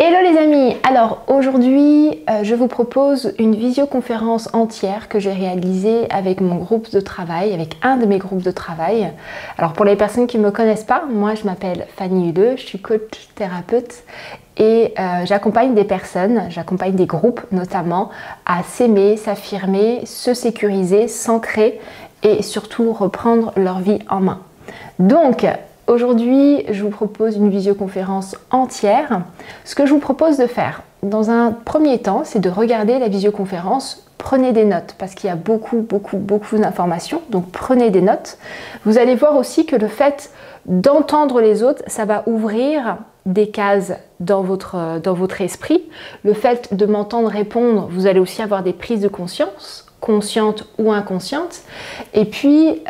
Hello les amis, alors aujourd'hui je vous propose une visioconférence entière que j'ai réalisée avec mon groupe de travail, avec un de mes groupes de travail. Alors pour les personnes qui ne me connaissent pas, moi je m'appelle Fanny Huleux, je suis coach thérapeute et j'accompagne des personnes, j'accompagne des groupes notamment à s'aimer, s'affirmer, se sécuriser, s'ancrer et surtout reprendre leur vie en main. Donc, aujourd'hui, je vous propose une visioconférence entière. Ce que je vous propose de faire, dans un premier temps, c'est de regarder la visioconférence. Prenez des notes parce qu'il y a beaucoup d'informations, donc prenez des notes. Vous allez voir aussi que le fait d'entendre les autres, ça va ouvrir des cases dans votre esprit. Le fait de m'entendre répondre, vous allez aussi avoir des prises de conscience, conscientes ou inconscientes. Et puis,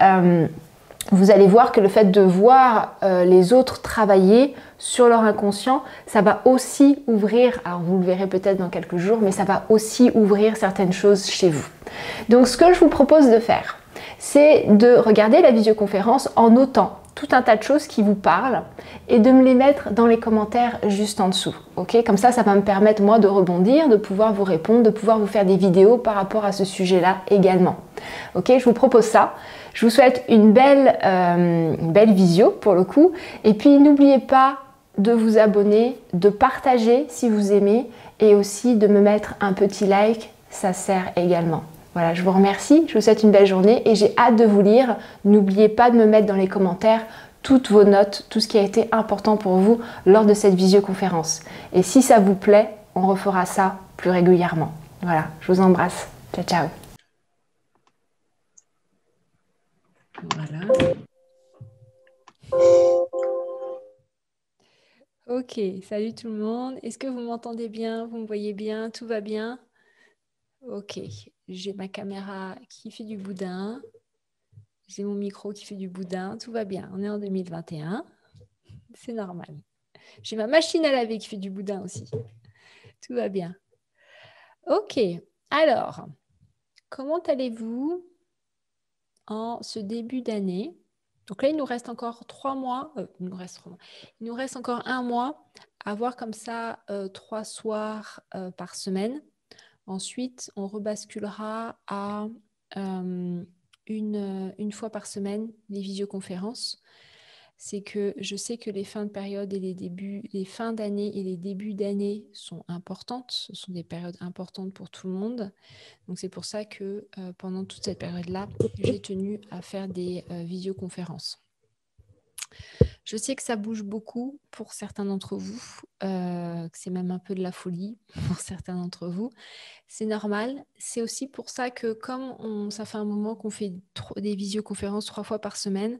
vous allez voir que le fait de voir les autres travailler sur leur inconscient, ça va aussi ouvrir, alors vous le verrez peut-être dans quelques jours, mais ça va aussi ouvrir certaines choses chez vous. Donc ce que je vous propose de faire, c'est de regarder la visioconférence en notant tout un tas de choses qui vous parlent et de me les mettre dans les commentaires juste en dessous. Okay, comme ça va me permettre moi de rebondir, de pouvoir vous répondre, de pouvoir vous faire des vidéos par rapport à ce sujet-là également. Ok, je vous propose ça. Je vous souhaite une belle visio pour le coup. Et puis n'oubliez pas de vous abonner, de partager si vous aimez et aussi de me mettre un petit like, ça sert également. Voilà, je vous remercie, je vous souhaite une belle journée et j'ai hâte de vous lire. N'oubliez pas de me mettre dans les commentaires toutes vos notes, tout ce qui a été important pour vous lors de cette visioconférence. Et si ça vous plaît, on refera ça plus régulièrement. Voilà, je vous embrasse. Ciao, ciao. Voilà. Ok, salut tout le monde. Est-ce que vous m'entendez bien? Vous me voyez bien? Tout va bien? Ok, j'ai ma caméra qui fait du boudin. J'ai mon micro qui fait du boudin. Tout va bien. On est en 2021. C'est normal. J'ai ma machine à laver qui fait du boudin aussi. Tout va bien. Ok, alors, comment allez-vous en ce début d'année? Donc là, il nous reste encore 3 mois. Il nous reste encore 1 mois à voir comme ça 3 soirs par semaine. Ensuite, on rebasculera à une fois par semaine les visioconférences. C'est que je sais que les fins de période et les fins d'année et les débuts d'année sont importantes. Ce sont des périodes importantes pour tout le monde. Donc c'est pour ça que pendant toute cette période-là, j'ai tenu à faire des visioconférences. Je sais que ça bouge beaucoup pour certains d'entre vous, que c'est même un peu de la folie pour certains d'entre vous. C'est normal. C'est aussi pour ça que comme ça fait un moment qu'on fait des visioconférences 3 fois par semaine,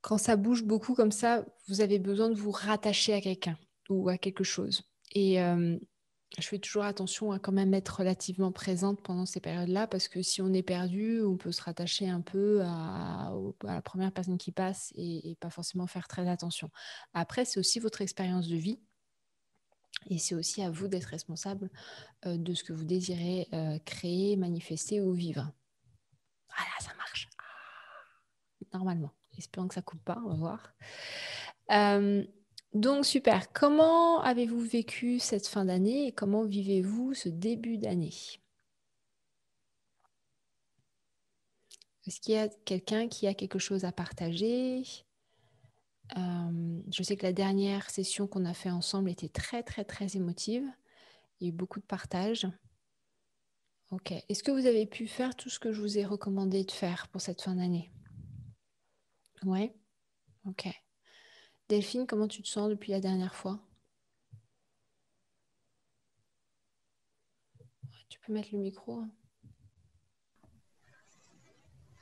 quand ça bouge beaucoup comme ça, vous avez besoin de vous rattacher à quelqu'un ou à quelque chose. Et je fais toujours attention à quand même être relativement présente pendant ces périodes-là parce que si on est perdu, on peut se rattacher un peu à la première personne qui passe et pas forcément faire très attention. Après, c'est aussi votre expérience de vie et c'est aussi à vous d'être responsable de ce que vous désirez créer, manifester ou vivre. Voilà, ça marche. Normalement. Espérons que ça ne coupe pas, on va voir. Donc, super. Comment avez-vous vécu cette fin d'année et comment vivez-vous ce début d'année? Est-ce qu'il y a quelqu'un qui a quelque chose à partager? Je sais que la dernière session qu'on a fait ensemble était très, très, très émotive. Il y a eu beaucoup de partage. Ok. Est-ce que vous avez pu faire tout ce que je vous ai recommandé de faire pour cette fin d'année? Ouais. Ok. Delphine, comment tu te sens depuis la dernière fois? Tu peux mettre le micro.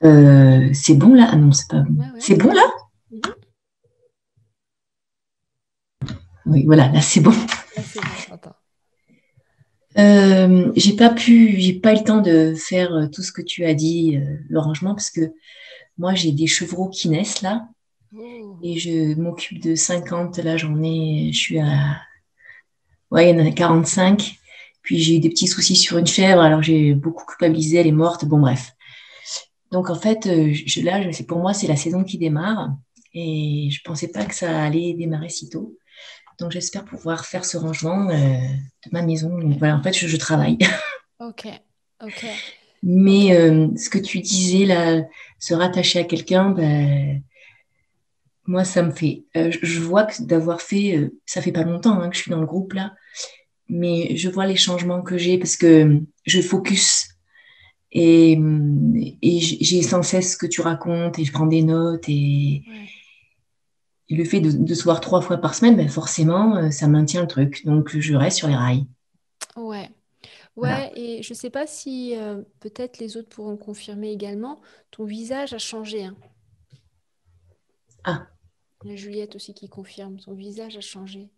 C'est bon là? Ah non, c'est pas bon. Ouais, ouais. C'est bon là? Oui, voilà, là c'est bon. Là, c'est bon, j'entends. J'ai pas eu le temps de faire tout ce que tu as dit, le rangement, parce que moi j'ai des chevreaux qui naissent là, et je m'occupe de 50. Là, je suis ouais, il y en a 45. Puis j'ai eu des petits soucis sur une chèvre, alors j'ai beaucoup culpabilisé, elle est morte. Bon, bref. Donc en fait, pour moi, c'est la saison qui démarre, et je pensais pas que ça allait démarrer si tôt. Donc, j'espère pouvoir faire ce rangement de ma maison. Donc, voilà, en fait, je travaille. Ok, ok. Mais ce que tu disais, là, se rattacher à quelqu'un, ben, moi, ça me fait. Je vois que d'avoir fait, ça fait pas longtemps que je suis dans le groupe là, mais je vois les changements que j'ai parce que je focus et j'ai sans cesse ce que tu racontes et je prends des notes Ouais. et le fait de se voir 3 fois par semaine, ben forcément, ça maintient le truc. Donc, je reste sur les rails. Ouais. Voilà. Ouais, et je sais pas si peut-être les autres pourront confirmer également, ton visage a changé, hein. Ah, Il y a Juliette aussi qui confirme, ton visage a changé.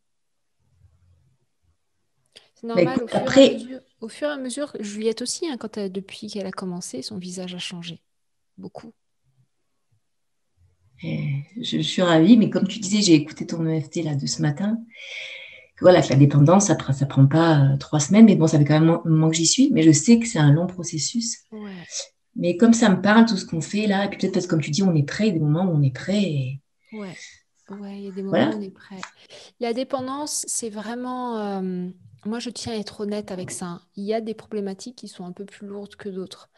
C'est ben normal, écoute, après, au fur et à mesure, Juliette aussi, hein, depuis qu'elle a commencé, son visage a changé. Beaucoup. euh, je suis ravie, mais comme tu disais, j'ai écouté ton EFT là de ce matin. Voilà, que la dépendance, ça prend pas 3 semaines, mais bon, ça fait quand même un moment que j'y suis, mais je sais que c'est un long processus. Ouais, Mais comme ça me parle, tout ce qu'on fait là, et puis peut-être parce que comme tu dis, on est prêt, des moments où on est prêt, et ouais, ouais, il y a des moments où voilà. on est prêt. La dépendance, c'est vraiment... moi, je tiens à être honnête avec ça, hein. Il y a des problématiques qui sont un peu plus lourdes que d'autres.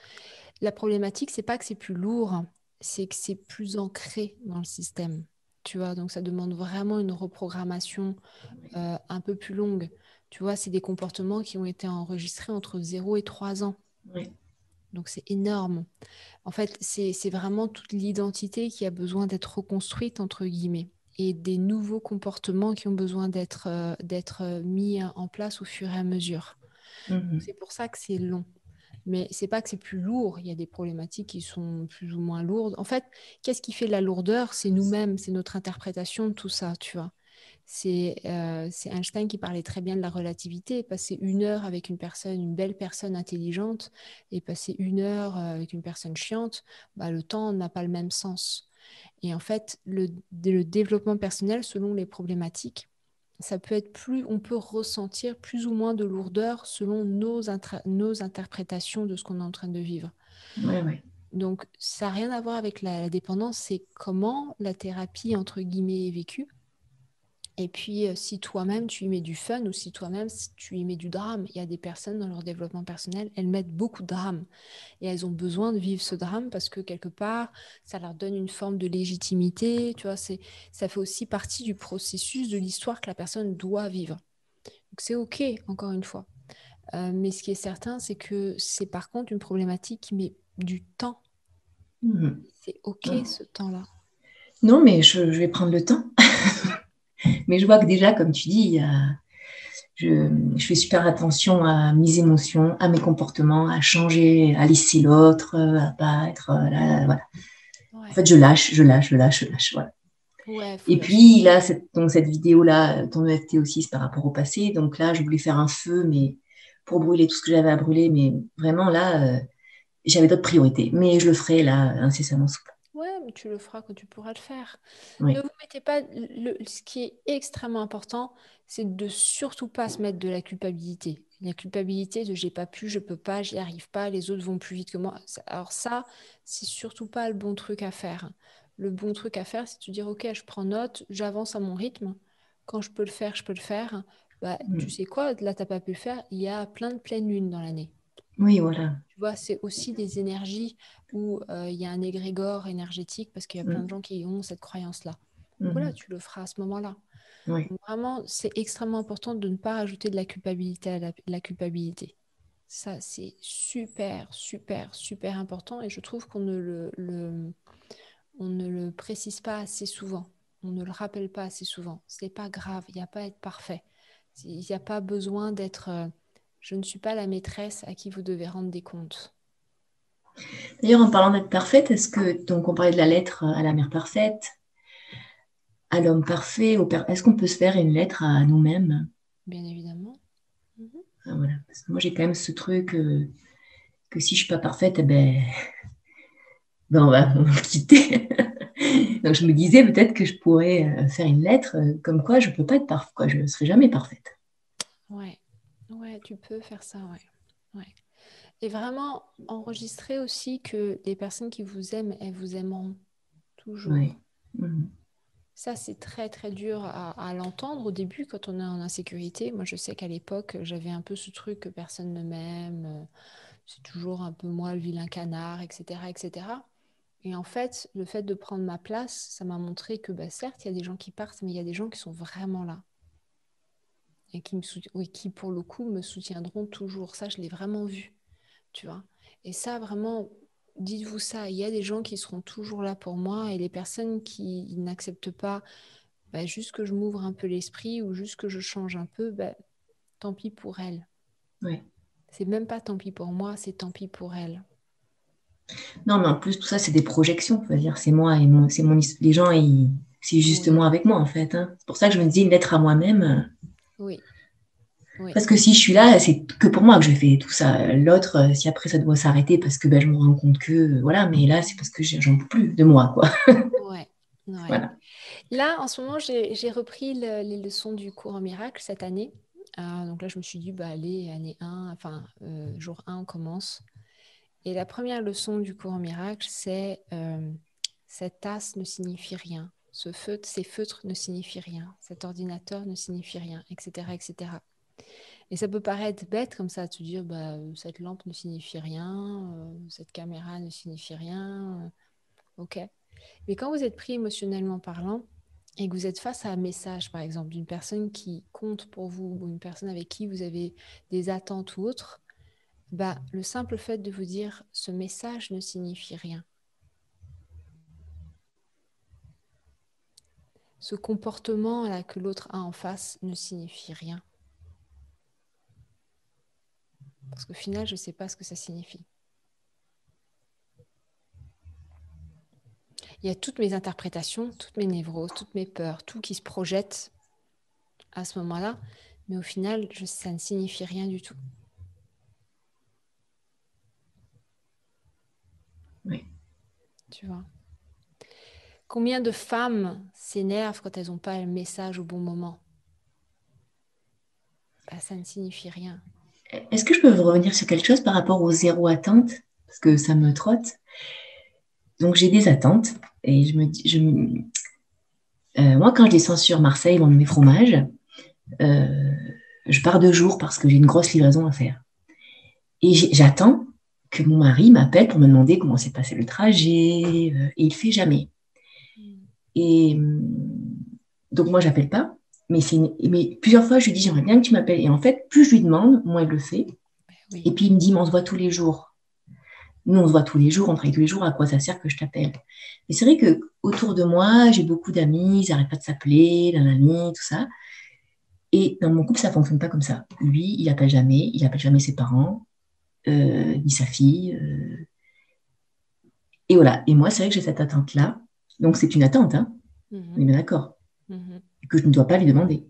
La problématique, c'est pas que c'est plus lourd, c'est que c'est plus ancré dans le système. Tu vois, donc ça demande vraiment une reprogrammation un peu plus longue. Tu vois, c'est des comportements qui ont été enregistrés entre 0 et 3 ans. Ouais. Donc c'est énorme. En fait, c'est vraiment toute l'identité qui a besoin d'être reconstruite, entre guillemets, et des nouveaux comportements qui ont besoin d'être mis en place au fur et à mesure. Donc, Mhm. c'est pour ça que c'est long. Mais c'est pas que c'est plus lourd, il y a des problématiques qui sont plus ou moins lourdes. En fait, qu'est-ce qui fait la lourdeur? C'est nous-mêmes, c'est notre interprétation de tout ça, tu vois. C'est Einstein qui parlait très bien de la relativité. Passer 1 heure avec une personne, une belle personne intelligente, et passer 1 heure avec une personne chiante, bah, le temps n'a pas le même sens. Et en fait, le développement personnel, selon les problématiques, ça peut être plus, on peut ressentir plus ou moins de lourdeur selon nos interprétations de ce qu'on est en train de vivre. Ouais, ouais. Donc, ça n'a rien à voir avec la dépendance, c'est comment la thérapie, entre guillemets, est vécue. Et puis, si toi-même, tu y mets du fun ou si toi-même, tu y mets du drame. Il y a des personnes dans leur développement personnel, elles mettent beaucoup de drame. Et elles ont besoin de vivre ce drame parce que quelque part, ça leur donne une forme de légitimité. Tu vois, ça fait aussi partie du processus de l'histoire que la personne doit vivre. Donc, c'est OK, encore une fois. Mais ce qui est certain, c'est que c'est par contre une problématique qui met du temps. Mhm. C'est OK Non. ce temps-là. Non, mais je vais prendre le temps. Ouais. Mais je vois que déjà, comme tu dis, je fais super attention à mes émotions, à mes comportements, à changer, à laisser l'autre, à pas être là, voilà. En Ouais. fait, je lâche, je lâche, je lâche, je lâche, voilà. Ouais, faut Et lâcher. puis là, donc cette vidéo-là, ton EFT aussi, c'est par rapport au passé. Donc là, je voulais faire un feu, mais pour brûler tout ce que j'avais à brûler. Mais vraiment, là, j'avais d'autres priorités. Mais je le ferai là, incessamment sous peu. Ouais, mais tu le feras quand tu pourras le faire. Ne Oui, vous mettez pas. Ce qui est extrêmement important, c'est de surtout pas se mettre de la culpabilité. La culpabilité de j'ai pas pu, je peux pas, j'y arrive pas, les autres vont plus vite que moi. Alors ça, c'est surtout pas le bon truc à faire. Le bon truc à faire, c'est de se dire, ok, je prends note, j'avance à mon rythme. Quand je peux le faire, je peux le faire. Bah, tu mm. sais quoi, là, t'as pas pu le faire. Il y a plein de pleines lunes dans l'année. Oui, voilà. Tu vois, c'est aussi des énergies où il y a un égrégore énergétique parce qu'il y a plein de Mm, gens qui ont cette croyance-là. Donc voilà, mm, tu le feras à ce moment-là. oui. Donc vraiment, c'est extrêmement important de ne pas rajouter de la culpabilité à la culpabilité. Ça, c'est super, super, super important et je trouve qu'on on ne le précise pas assez souvent. On ne le rappelle pas assez souvent. C'est pas grave, il n'y a pas à être parfait. Il n'y a pas besoin d'être je ne suis pas la maîtresse à qui vous devez rendre des comptes. D'ailleurs, en parlant d'être parfaite, donc on parlait de la lettre à la mère parfaite, à l'homme parfait, est-ce qu'on peut se faire une lettre à nous-mêmes? Bien évidemment. Mhm. Ah, voilà. Parce que moi, j'ai quand même ce truc que si je suis pas parfaite, eh ben, on va me quitter. Donc, je me disais peut-être que je pourrais faire une lettre comme quoi je peux pas être parfaite, quoi, je ne serai jamais parfaite. Ouais, ouais, tu peux faire ça, ouais. Ouais. Et vraiment enregistrer aussi que les personnes qui vous aiment, elles vous aimeront Oui. toujours. Mhm. Ça, c'est très, très dur à l'entendre au début quand on est en insécurité. Moi, je sais qu'à l'époque, j'avais un peu ce truc que personne ne m'aime. C'est toujours un peu moi le vilain canard, etc., etc. Et cetera. Et en fait, le fait de prendre ma place, ça m'a montré que bah, certes, il y a des gens qui partent, mais il y a des gens qui sont vraiment là et oui, qui, pour le coup, me soutiendront toujours. Ça, je l'ai vraiment vu, tu vois. Et ça, vraiment, dites-vous ça, il y a des gens qui seront toujours là pour moi et les personnes qui n'acceptent pas bah, juste que je m'ouvre un peu l'esprit ou juste que je change un peu, bah, tant pis pour elles. Ouais. C'est même pas tant pis pour moi, c'est tant pis pour elles. Non, mais en plus, tout ça, c'est des projections. C'est-à-dire, c'est moi et les gens, c'est juste Oui, moi avec moi, en fait. Hein. C'est pour ça que je me disais une lettre à moi-même. oui, oui, Parce que si je suis là, c'est que pour moi que je fais tout ça. L'autre, si après ça doit s'arrêter parce que ben, je me rends compte que, voilà, mais là, c'est parce que j'en peux plus de moi, quoi. ouais, ouais. Voilà. Là, en ce moment, j'ai repris les leçons du cours en miracle cette année. Donc là, je me suis dit, bah, allez, année 1, enfin, jour 1, on commence. Et la première leçon du cours en miracle, c'est cette tasse ne signifie rien. Ces feutres ne signifient rien. Cet ordinateur ne signifie rien, etc., etc. Et ça peut paraître bête comme ça, de se dire, bah, cette lampe ne signifie rien, cette caméra ne signifie rien. Ok. Mais quand vous êtes pris émotionnellement parlant et que vous êtes face à un message, par exemple, d'une personne qui compte pour vous ou une personne avec qui vous avez des attentes ou autres, bah, le simple fait de vous dire ce message ne signifie rien. Ce comportement-là que l'autre a en face ne signifie rien. Parce qu'au final, je ne sais pas ce que ça signifie. Il y a toutes mes interprétations, toutes mes névroses, toutes mes peurs, tout qui se projette à ce moment-là, mais au final, ça ne signifie rien du tout. Oui. Tu vois. Combien de femmes s'énervent quand elles n'ont pas le message au bon moment? Bah, ça ne signifie rien. Est-ce que je peux revenir sur quelque chose par rapport au zéro attente? Parce que ça me trotte. Donc, j'ai des attentes et je me dis, moi, quand je descends sur Marseille, vendre mes fromages, euh, je pars 2 jours parce que j'ai une grosse livraison à faire. Et j'attends que mon mari m'appelle pour me demander comment s'est passé le trajet, et il ne fait jamais. Et donc, moi, j'appelle pas. Mais plusieurs fois, je lui dis, j'aimerais bien que tu m'appelles. Et en fait, plus je lui demande, moins il le fait. Oui. Et puis, il me dit, mais on se voit tous les jours. Nous, on se voit tous les jours, on travaille tous les jours. À quoi ça sert que je t'appelle? Et c'est vrai que autour de moi, j'ai beaucoup d'amis, ils n'arrêtent pas de s'appeler, nanani, tout ça. Et dans mon couple, ça ne fonctionne pas comme ça. Lui, il n'appelle jamais ses parents, ni sa fille. Et voilà. Et moi, c'est vrai que j'ai cette attente-là. Donc, c'est une attente, hein. On est bien d'accord. Que je ne dois pas lui demander,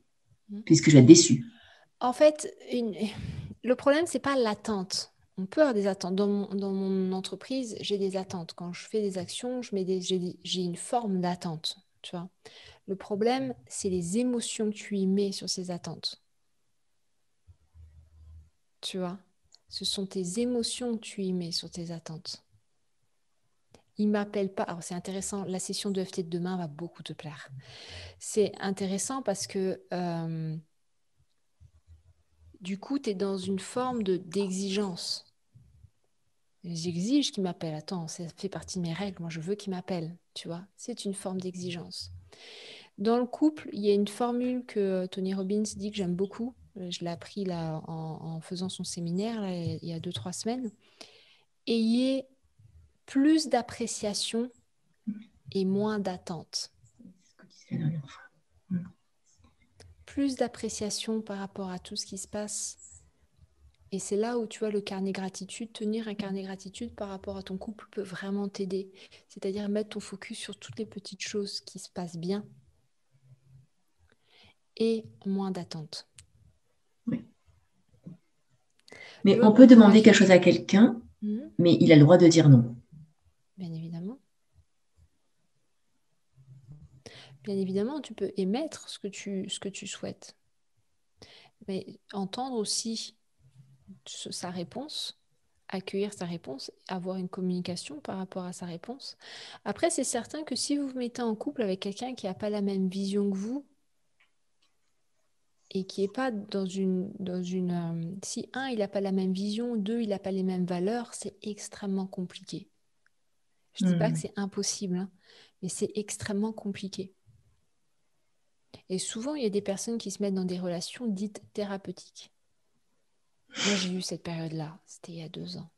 puisque je vais être déçue. En fait, le problème, c'est pas l'attente. On peut avoir des attentes. Dans mon entreprise, j'ai des attentes. Quand je fais des actions, j'ai une forme d'attente. Tu vois. Le problème, c'est les émotions que tu y mets sur ces attentes. Tu vois. Ce sont tes émotions que tu y mets sur tes attentes. Il m'appelle pas. Alors, c'est intéressant. La session de FT de demain va beaucoup te plaire. C'est intéressant parce que du coup, tu es dans une forme d'exigence. J'exige qu'il m'appelle. Attends, ça fait partie de mes règles. Moi, je veux qu'il m'appelle. Tu vois, c'est une forme d'exigence. Dans le couple, il y a une formule que Tony Robbins dit que j'aime beaucoup. Je l'ai appris là en faisant son séminaire là, il y a 2-3 semaines. Ayez plus d'appréciation et moins d'attente. Plus d'appréciation par rapport à tout ce qui se passe. Et c'est là où tu vois le carnet gratitude, tenir un carnet gratitude par rapport à ton couple peut vraiment t'aider. C'est-à-dire mettre ton focus sur toutes les petites choses qui se passent bien et moins d'attente. Oui. Mais on peut demander quelque chose à quelqu'un, mais il a le droit de dire non. Bien évidemment. Bien évidemment, tu peux émettre ce que tu souhaites. Mais entendre aussi sa réponse accueillir sa réponse, avoir une communication par rapport à sa réponse. Après, c'est certain que si vous vous mettez en couple avec quelqu'un qui n'a pas la même vision que vous et qui n'est pas si un, il n'a pas la même vision, deux, il n'a pas les mêmes valeurs, c'est extrêmement compliqué. Je ne dis pas que c'est impossible, hein, mais c'est extrêmement compliqué. Et souvent, il y a des personnes qui se mettent dans des relations dites thérapeutiques. Moi, j'ai eu cette période-là, c'était il y a 2 ans.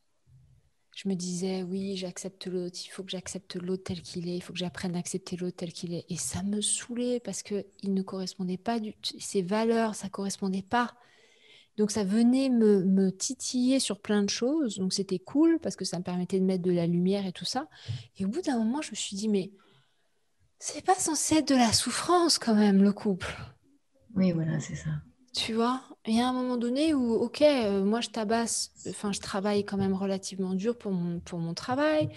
Je me disais, oui, j'accepte l'autre, il faut que j'accepte l'autre tel qu'il est, il faut que j'apprenne à accepter l'autre tel qu'il est. Et ça me saoulait parce qu'il ne correspondait pas, ses valeurs, ça ne correspondait pas. Donc, ça venait me titiller sur plein de choses. Donc, c'était cool parce que ça me permettait de mettre de la lumière et tout ça. Et au bout d'un moment, je me suis dit, mais c'est pas censé être de la souffrance quand même, le couple. Oui, voilà, c'est ça. Tu vois, il y a un moment donné où, ok, moi je travaille quand même relativement dur pour mon travail.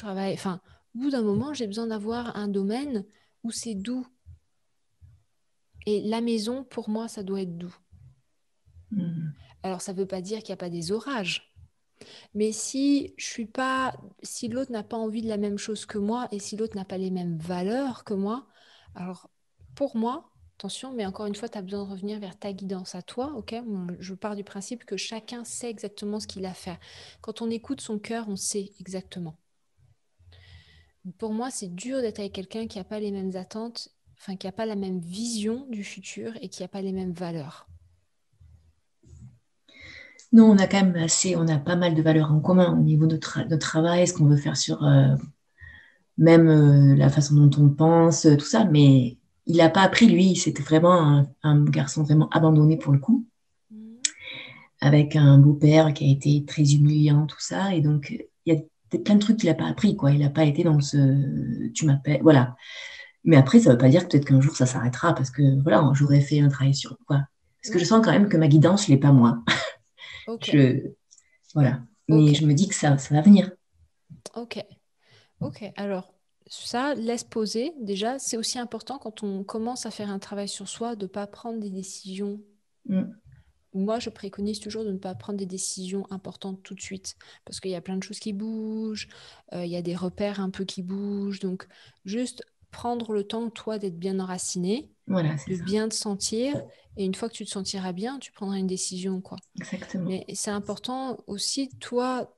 Au bout d'un moment, j'ai besoin d'avoir un domaine où c'est doux. Et la maison, pour moi, ça doit être doux. Alors, ça ne veut pas dire qu'il n'y a pas des orages. Mais si l'autre n'a pas envie de la même chose que moi et si l'autre n'a pas les mêmes valeurs que moi, alors pour moi, attention, mais encore une fois, tu as besoin de revenir vers ta guidance à toi, ok? Je pars du principe que chacun sait exactement ce qu'il a à faire. Quand on écoute son cœur, on sait exactement. Pour moi, c'est dur d'être avec quelqu'un qui n'a pas les mêmes attentes, enfin qui n'a pas la même vision du futur et qui n'a pas les mêmes valeurs. Nous, on a quand même on a pas mal de valeurs en commun au niveau de notre travail, ce qu'on veut faire sur même la façon dont on pense, tout ça. Mais il n'a pas appris, lui, c'était vraiment un garçon vraiment abandonné pour le coup, avec un beau-père qui a été très humiliant, tout ça. Et donc, il y a plein de trucs qu'il n'a pas appris, quoi. Il n'a pas été dans ce tu m'appelles, voilà. Mais après, ça ne veut pas dire que peut-être qu'un jour ça s'arrêtera parce que voilà, j'aurais fait un travail sur quoi. Parce que je sens quand même que ma guidance, je ne l'ai pas moi. Ok. Voilà. Mais je me dis que ça va venir. Ok. Alors, ça, laisse poser. Déjà, c'est aussi important quand on commence à faire un travail sur soi de ne pas prendre des décisions. Moi, je préconise toujours de ne pas prendre des décisions importantes tout de suite parce qu'il y a plein de choses qui bougent, il y a des repères un peu qui bougent. Donc, juste prendre le temps, toi, d'être bien enraciné, voilà, de bien te sentir. Et une fois que tu te sentiras bien, tu prendras une décision, quoi. Exactement. Mais c'est important aussi, toi,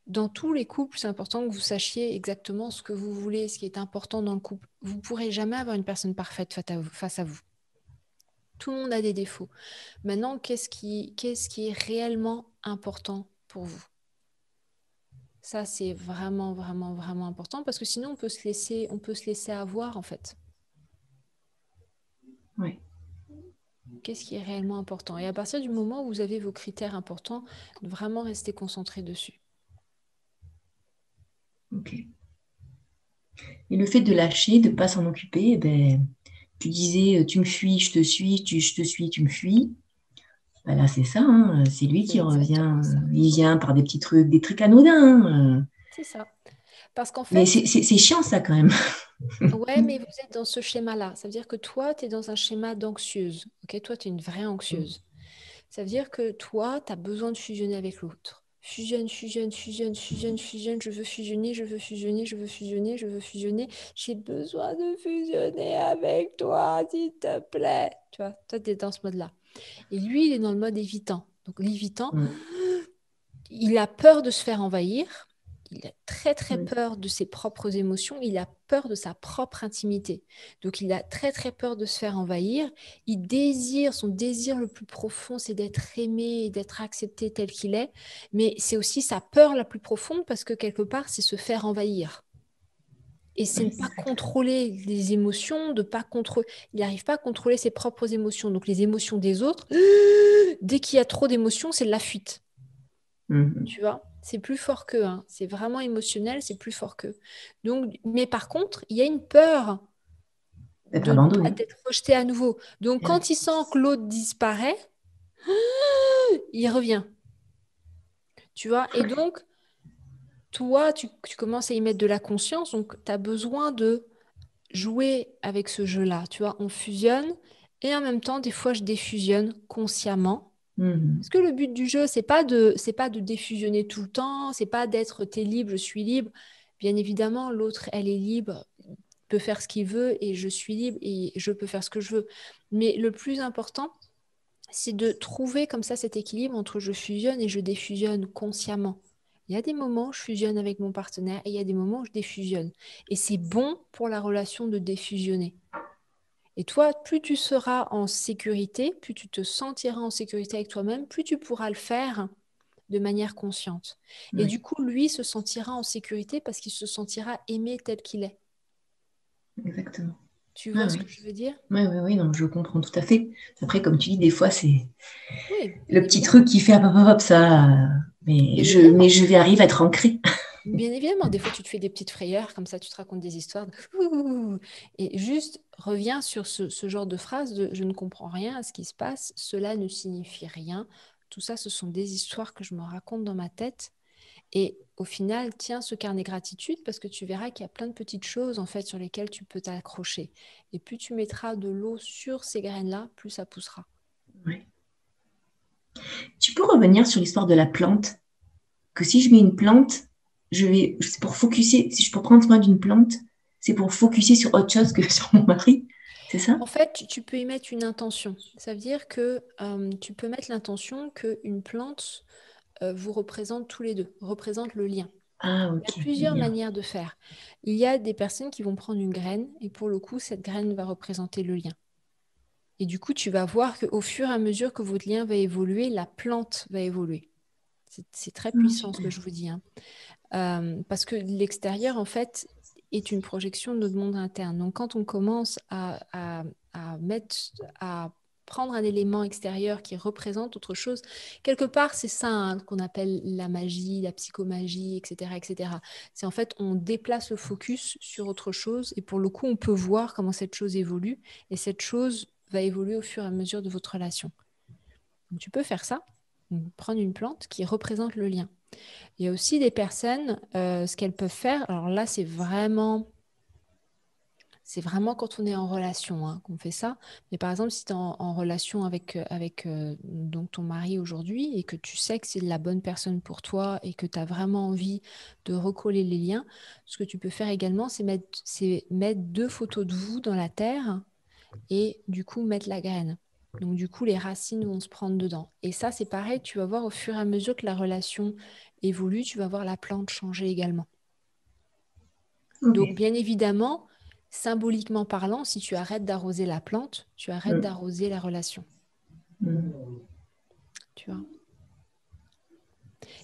dans tous les couples, c'est important que vous sachiez exactement ce que vous voulez, ce qui est important dans le couple. Vous ne pourrez jamais avoir une personne parfaite face à vous. Tout le monde a des défauts. Maintenant, qu'est-ce qui est réellement important pour vous? Ça, c'est vraiment, vraiment, vraiment important parce que sinon, on peut se laisser avoir, en fait. Oui. Qu'est-ce qui est réellement important? Et à partir du moment où vous avez vos critères importants, vraiment rester concentré dessus. Ok. Et le fait de lâcher, de ne pas s'en occuper, eh ben, tu disais, tu me fuis, je te suis, je te suis, tu me fuis. Ben là, c'est ça, hein, c'est lui qui revient. Il vient par des trucs anodins. C'est ça. Parce qu'en Mais fait, c'est chiant, ça, quand même. ouais, mais vous êtes dans ce schéma-là. Ça veut dire que toi, tu es dans un schéma d'anxieuse. Ok, toi, tu es une vraie anxieuse. Ça veut dire que toi, tu as besoin de fusionner avec l'autre. Fusionne, fusionne, fusionne, fusionne, fusionne. Je veux fusionner, je veux fusionner, je veux fusionner, je veux fusionner. J'ai besoin de fusionner avec toi, s'il te plaît. Tu vois, toi, tu es dans ce mode-là. Et lui, il est dans le mode évitant. Donc, l'évitant, il a peur de se faire envahir. Il a très, très peur de ses propres émotions. Il a peur de sa propre intimité. Donc, il a très, très peur de se faire envahir. Son désir le plus profond, c'est d'être aimé et d'être accepté tel qu'il est. Mais c'est aussi sa peur la plus profonde parce que quelque part, c'est se faire envahir. Et c'est ne pas contrôler les émotions, il n'arrive pas à contrôler ses propres émotions. Donc, les émotions des autres, dès qu'il y a trop d'émotions, c'est de la fuite. Tu vois, c'est plus fort qu'eux, hein. C'est vraiment émotionnel, c'est plus fort qu'eux. Donc, mais par contre, il y a une peur D'être de ne pas abandonné. être rejeté à nouveau. Donc, quand il sent que l'autre disparaît, il revient. Tu vois, et donc, toi, tu commences à y mettre de la conscience, donc tu as besoin de jouer avec ce jeu-là. Tu vois, on fusionne et en même temps, des fois, je défusionne consciemment Mhm. Parce que le but du jeu, c'est pas de défusionner tout le temps, c'est pas d'être t'es libre, je suis libre. Bien évidemment, l'autre, elle est libre, peut faire ce qu'il veut et je suis libre et je peux faire ce que je veux. Mais le plus important, c'est de trouver comme ça cet équilibre entre je fusionne et je défusionne consciemment. Il y a des moments où je fusionne avec mon partenaire et il y a des moments où je défusionne. Et c'est bon pour la relation de défusionner. Et toi, plus tu seras en sécurité, plus tu te sentiras en sécurité avec toi-même, plus tu pourras le faire de manière consciente. Et Oui, du coup, lui se sentira en sécurité parce qu'il se sentira aimé tel qu'il est. exactement. Tu Ah vois ce oui. que je veux dire? Oui, oui, oui, non, je comprends tout à fait. Après, comme tu dis, des fois, c'est Oui, bien le petit évidemment. truc qui fait hop, hop, hop, ça. Bien évidemment. Mais je vais arriver à être ancrée. Bien évidemment, des fois tu te fais des petites frayeurs, comme ça tu te racontes des histoires. Ouh. Et juste reviens sur ce genre de phrase de je ne comprends rien à ce qui se passe, cela ne signifie rien. Tout ça, ce sont des histoires que je me raconte dans ma tête. Et au final, tiens ce carnet gratitude parce que tu verras qu'il y a plein de petites choses en fait sur lesquelles tu peux t'accrocher. Et plus tu mettras de l'eau sur ces graines-là, plus ça poussera. Ouais. Tu peux revenir sur l'histoire de la plante, que si je mets une plante, c'est pour focuser, si je peux prendre soin d'une plante, c'est pour focuser sur autre chose que sur mon mari, c'est ça? En fait, tu peux y mettre une intention. Ça veut dire que tu peux mettre l'intention qu'une plante vous représente tous les deux, représente le lien. Ah, Il y a ok, le plusieurs lien. manières de faire. Il y a des personnes qui vont prendre une graine et pour le coup, cette graine va représenter le lien. Et du coup, tu vas voir qu'au fur et à mesure que votre lien va évoluer, la plante va évoluer. C'est très Ah, puissant ce que super. je vous dis, hein. Parce que l'extérieur, en fait, est une projection de notre monde interne. Donc, quand on commence à mettre, à prendre un élément extérieur qui représente autre chose, quelque part, c'est ça hein, qu'on appelle la magie, la psychomagie, etc., etc. C'est en fait, on déplace le focus sur autre chose et pour le coup, on peut voir comment cette chose évolue et cette chose va évoluer au fur et à mesure de votre relation. Donc, tu peux faire ça, donc, prendre une plante qui représente le lien. Il y a aussi des personnes, ce qu'elles peuvent faire, alors là, c'est vraiment quand on est en relation hein, qu'on fait ça. Mais par exemple, si tu es en relation avec donc ton mari aujourd'hui et que tu sais que c'est la bonne personne pour toi et que tu as vraiment envie de recoller les liens, ce que tu peux faire également, c'est mettre deux photos de vous dans la terre et du coup mettre la graine. Donc du coup, les racines vont se prendre dedans. Et ça, c'est pareil, tu vas voir au fur et à mesure que la relation évolue, tu vas voir la plante changer également. Ok. Donc bien évidemment, symboliquement parlant, si tu arrêtes d'arroser la plante, tu arrêtes Mm, d'arroser la relation. mm. Tu vois.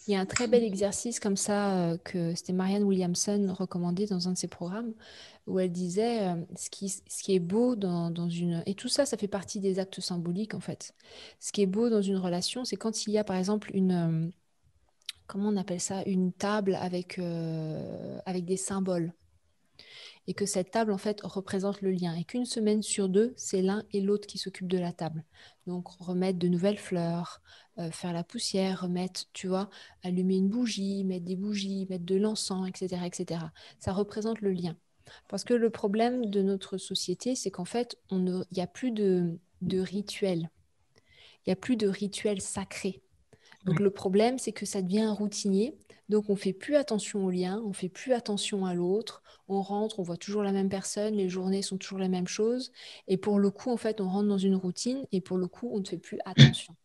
Il y a un très bel exercice comme ça que c'était Marianne Williamson recommandé dans un de ses programmes où elle disait ce qui est beau dans une... Et tout ça, ça fait partie des actes symboliques en fait. Ce qui est beau dans une relation, c'est quand il y a par exemple comment on appelle ça, une table avec des symboles. Et que cette table, en fait, représente le lien. Et qu'une semaine sur deux, c'est l'un et l'autre qui s'occupent de la table. Donc, remettre de nouvelles fleurs, faire la poussière, remettre, tu vois, allumer une bougie, mettre des bougies, mettre de l'encens, etc., etc. Ça représente le lien. Parce que le problème de notre société, c'est qu'en fait, il n'y a plus de rituels. Il n'y a plus de rituels sacrés. Donc Ouais. le problème, c'est que ça devient un routinier. Donc on fait plus attention aux liens, on fait plus attention à l'autre. On rentre, on voit toujours la même personne, les journées sont toujours la même chose. Et pour le coup, en fait, on rentre dans une routine et pour le coup, on ne fait plus attention.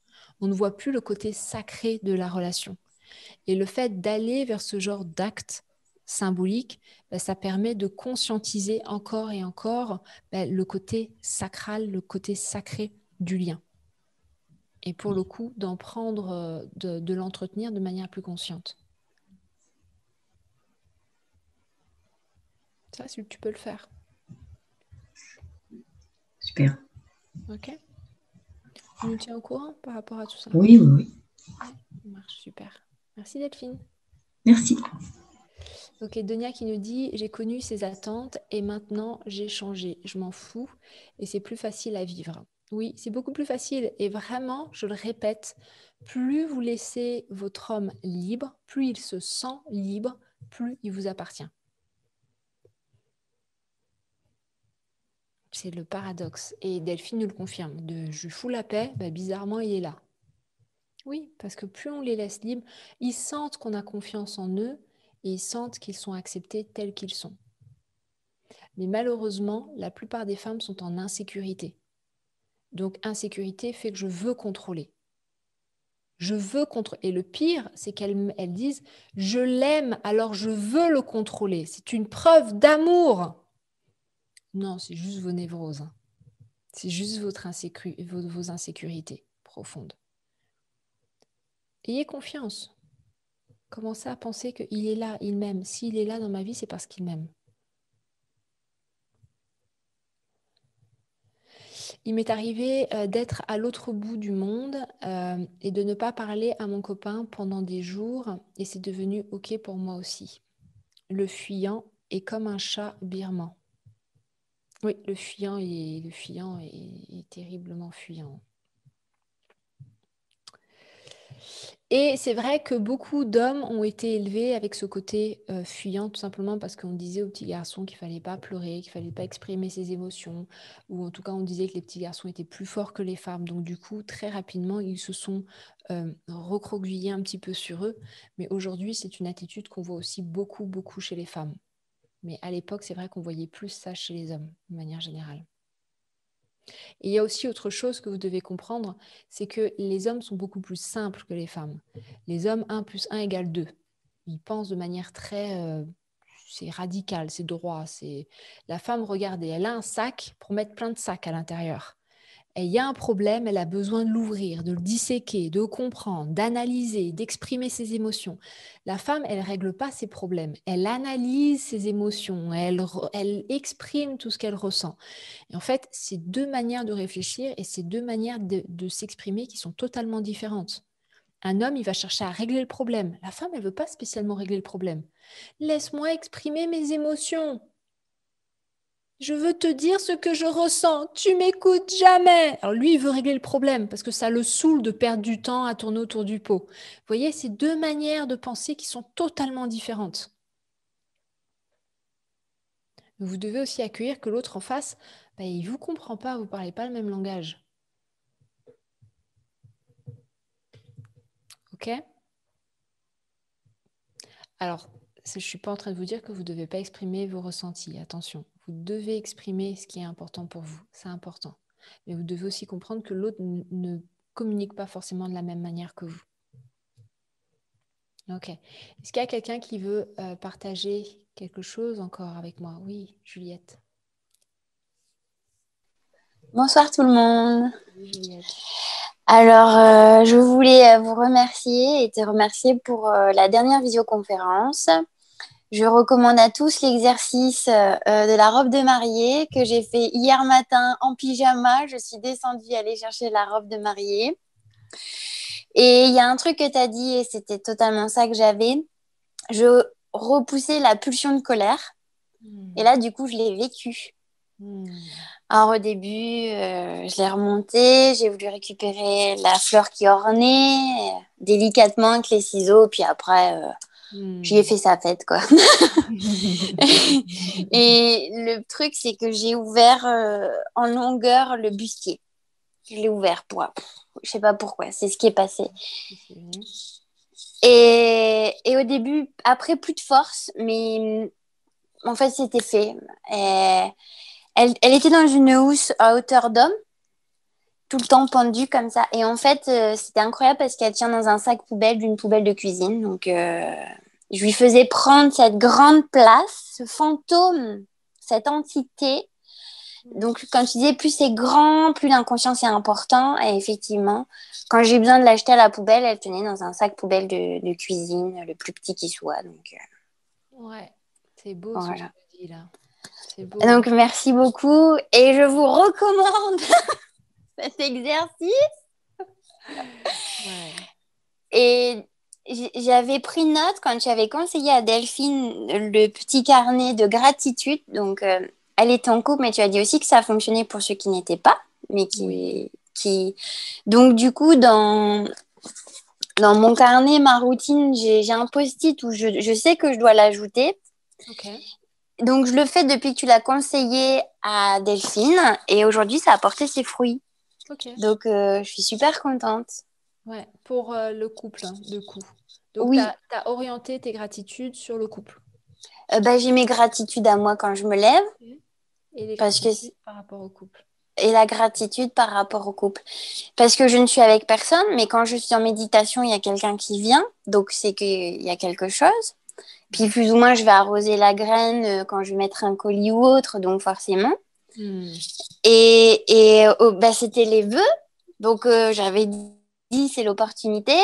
On ne voit plus le côté sacré de la relation. Et le fait d'aller vers ce genre d'acte symbolique, ben, ça permet de conscientiser encore et encore ben, le côté sacral, le côté sacré du lien et pour le coup d'en prendre, de l'entretenir de manière plus consciente. Ça, tu peux le faire. Super. Ok. Tu nous tiens au courant par rapport à tout ça. Oui, oui, oui. Ouais, ça marche super. Merci Delphine. Merci. Ok, Donia qui nous dit, j'ai connu ces attentes et maintenant j'ai changé. Je m'en fous et c'est plus facile à vivre. Oui, c'est beaucoup plus facile et vraiment, je le répète, plus vous laissez votre homme libre, plus il se sent libre, plus il vous appartient. C'est le paradoxe. Et Delphine nous le confirme. Je lui fous la paix, bah, bizarrement, il est là. Oui, parce que plus on les laisse libres, ils sentent qu'on a confiance en eux et ils sentent qu'ils sont acceptés tels qu'ils sont. Mais malheureusement, la plupart des femmes sont en insécurité. Donc, insécurité fait que je veux contrôler. Je veux contrôler. Et le pire, c'est qu'elles disent, je l'aime, alors je veux le contrôler. C'est une preuve d'amour. Non, c'est juste vos névroses. Hein. C'est juste vos insécurités profondes. Ayez confiance. Commencez à penser qu'il est là, il m'aime. S'il est là dans ma vie, c'est parce qu'il m'aime. Il m'est arrivé d'être à l'autre bout du monde et de ne pas parler à mon copain pendant des jours et c'est devenu OK pour moi aussi. Le fuyant est comme un chat birman. Oui, le fuyant est terriblement fuyant. Et c'est vrai que beaucoup d'hommes ont été élevés avec ce côté fuyant, tout simplement parce qu'on disait aux petits garçons qu'il ne fallait pas pleurer, qu'il ne fallait pas exprimer ses émotions, ou en tout cas on disait que les petits garçons étaient plus forts que les femmes. Donc du coup, très rapidement, ils se sont recroquevillés un petit peu sur eux. Mais aujourd'hui, c'est une attitude qu'on voit aussi beaucoup, beaucoup chez les femmes. Mais à l'époque, c'est vrai qu'on voyait plus ça chez les hommes, de manière générale. Et il y a aussi autre chose que vous devez comprendre, c'est que les hommes sont beaucoup plus simples que les femmes. Les hommes, 1 + 1 = 2. Ils pensent de manière très... c'est radical, c'est droit. La femme, regardez, elle a un sac pour mettre plein de sacs à l'intérieur. Et il y a un problème, elle a besoin de l'ouvrir, de le disséquer, de comprendre, d'analyser, d'exprimer ses émotions. La femme, elle ne règle pas ses problèmes. Elle analyse ses émotions, elle exprime tout ce qu'elle ressent. Et en fait, c'est 2 manières de réfléchir et c'est 2 manières de s'exprimer qui sont totalement différentes. Un homme, il va chercher à régler le problème. La femme, elle ne veut pas spécialement régler le problème. Laisse-moi exprimer mes émotions. Je veux te dire ce que je ressens. Tu m'écoutes jamais. Alors lui, il veut régler le problème parce que ça le saoule de perdre du temps à tourner autour du pot. Vous voyez, c'est 2 manières de penser qui sont totalement différentes. Vous devez aussi accueillir que l'autre en face, il ne vous comprend pas, vous ne parlez pas le même langage. Ok ? Alors, je ne suis pas en train de vous dire que vous ne devez pas exprimer vos ressentis. Attention, vous devez exprimer ce qui est important pour vous. C'est important. Mais vous devez aussi comprendre que l'autre ne communique pas forcément de la même manière que vous. Ok. Est-ce qu'il y a quelqu'un qui veut partager quelque chose encore avec moi? Oui, Juliette. Bonsoir tout le monde. Oui, Juliette. Alors, je voulais vous remercier et te remercier pour la dernière visioconférence. Je recommande à tous l'exercice de la robe de mariée que j'ai fait hier matin en pyjama. Je suis descendue aller chercher la robe de mariée. Et il y a un truc que tu as dit et c'était totalement ça que j'avais. Je repoussais la pulsion de colère. Et là, du coup, je l'ai vécu. Alors au début, je l'ai remontée, j'ai voulu récupérer la fleur qui ornait, délicatement avec les ciseaux, puis après, j'y ai fait sa fête, quoi. Et le truc, c'est que j'ai ouvert en longueur le bustier. Je l'ai ouvert pour... Je sais pas pourquoi, c'est ce qui est passé. Et au début, après, plus de force, mais en fait, c'était fait. Elle était dans une housse à hauteur d'homme, tout le temps pendue comme ça. Et en fait, c'était incroyable parce qu'elle tient dans un sac poubelle d'une poubelle de cuisine. Donc, je lui faisais prendre cette grande place, ce fantôme, cette entité. Donc, quand tu disais plus c'est grand, plus l'inconscient c'est important. Et effectivement, quand j'ai eu besoin de l'acheter à la poubelle, elle tenait dans un sac poubelle de cuisine, le plus petit qui soit. Donc, ouais, c'est beau voilà. ce que tu dis là. C'est beau. Donc, merci beaucoup. Et je vous recommande cet exercice. Ouais. Et j'avais pris note quand j'avais conseillé à Delphine le petit carnet de gratitude. Donc, elle était en couple, mais tu as dit aussi que ça fonctionnait pour ceux qui n'étaient pas. Mais Donc, du coup, dans mon carnet, ma routine, j'ai un post-it où je sais que je dois l'ajouter. Ok. Donc, je le fais depuis que tu l'as conseillé à Delphine. Et aujourd'hui, ça a porté ses fruits. Ok. Donc, je suis super contente. Ouais, pour le couple, hein, de coup. Donc, tu Oui, as orienté tes gratitudes sur le couple. j'ai mes gratitudes à moi quand je me lève, Et les parce que gratitudes par rapport au couple. et la gratitude par rapport au couple. Parce que je ne suis avec personne, mais quand je suis en méditation, il y a quelqu'un qui vient, donc c'est qu'il y a quelque chose. Puis plus ou moins, je vais arroser la graine quand je vais mettre un colis ou autre, donc forcément. Hmm. C'était les vœux, donc j'avais dit c'est l'opportunité.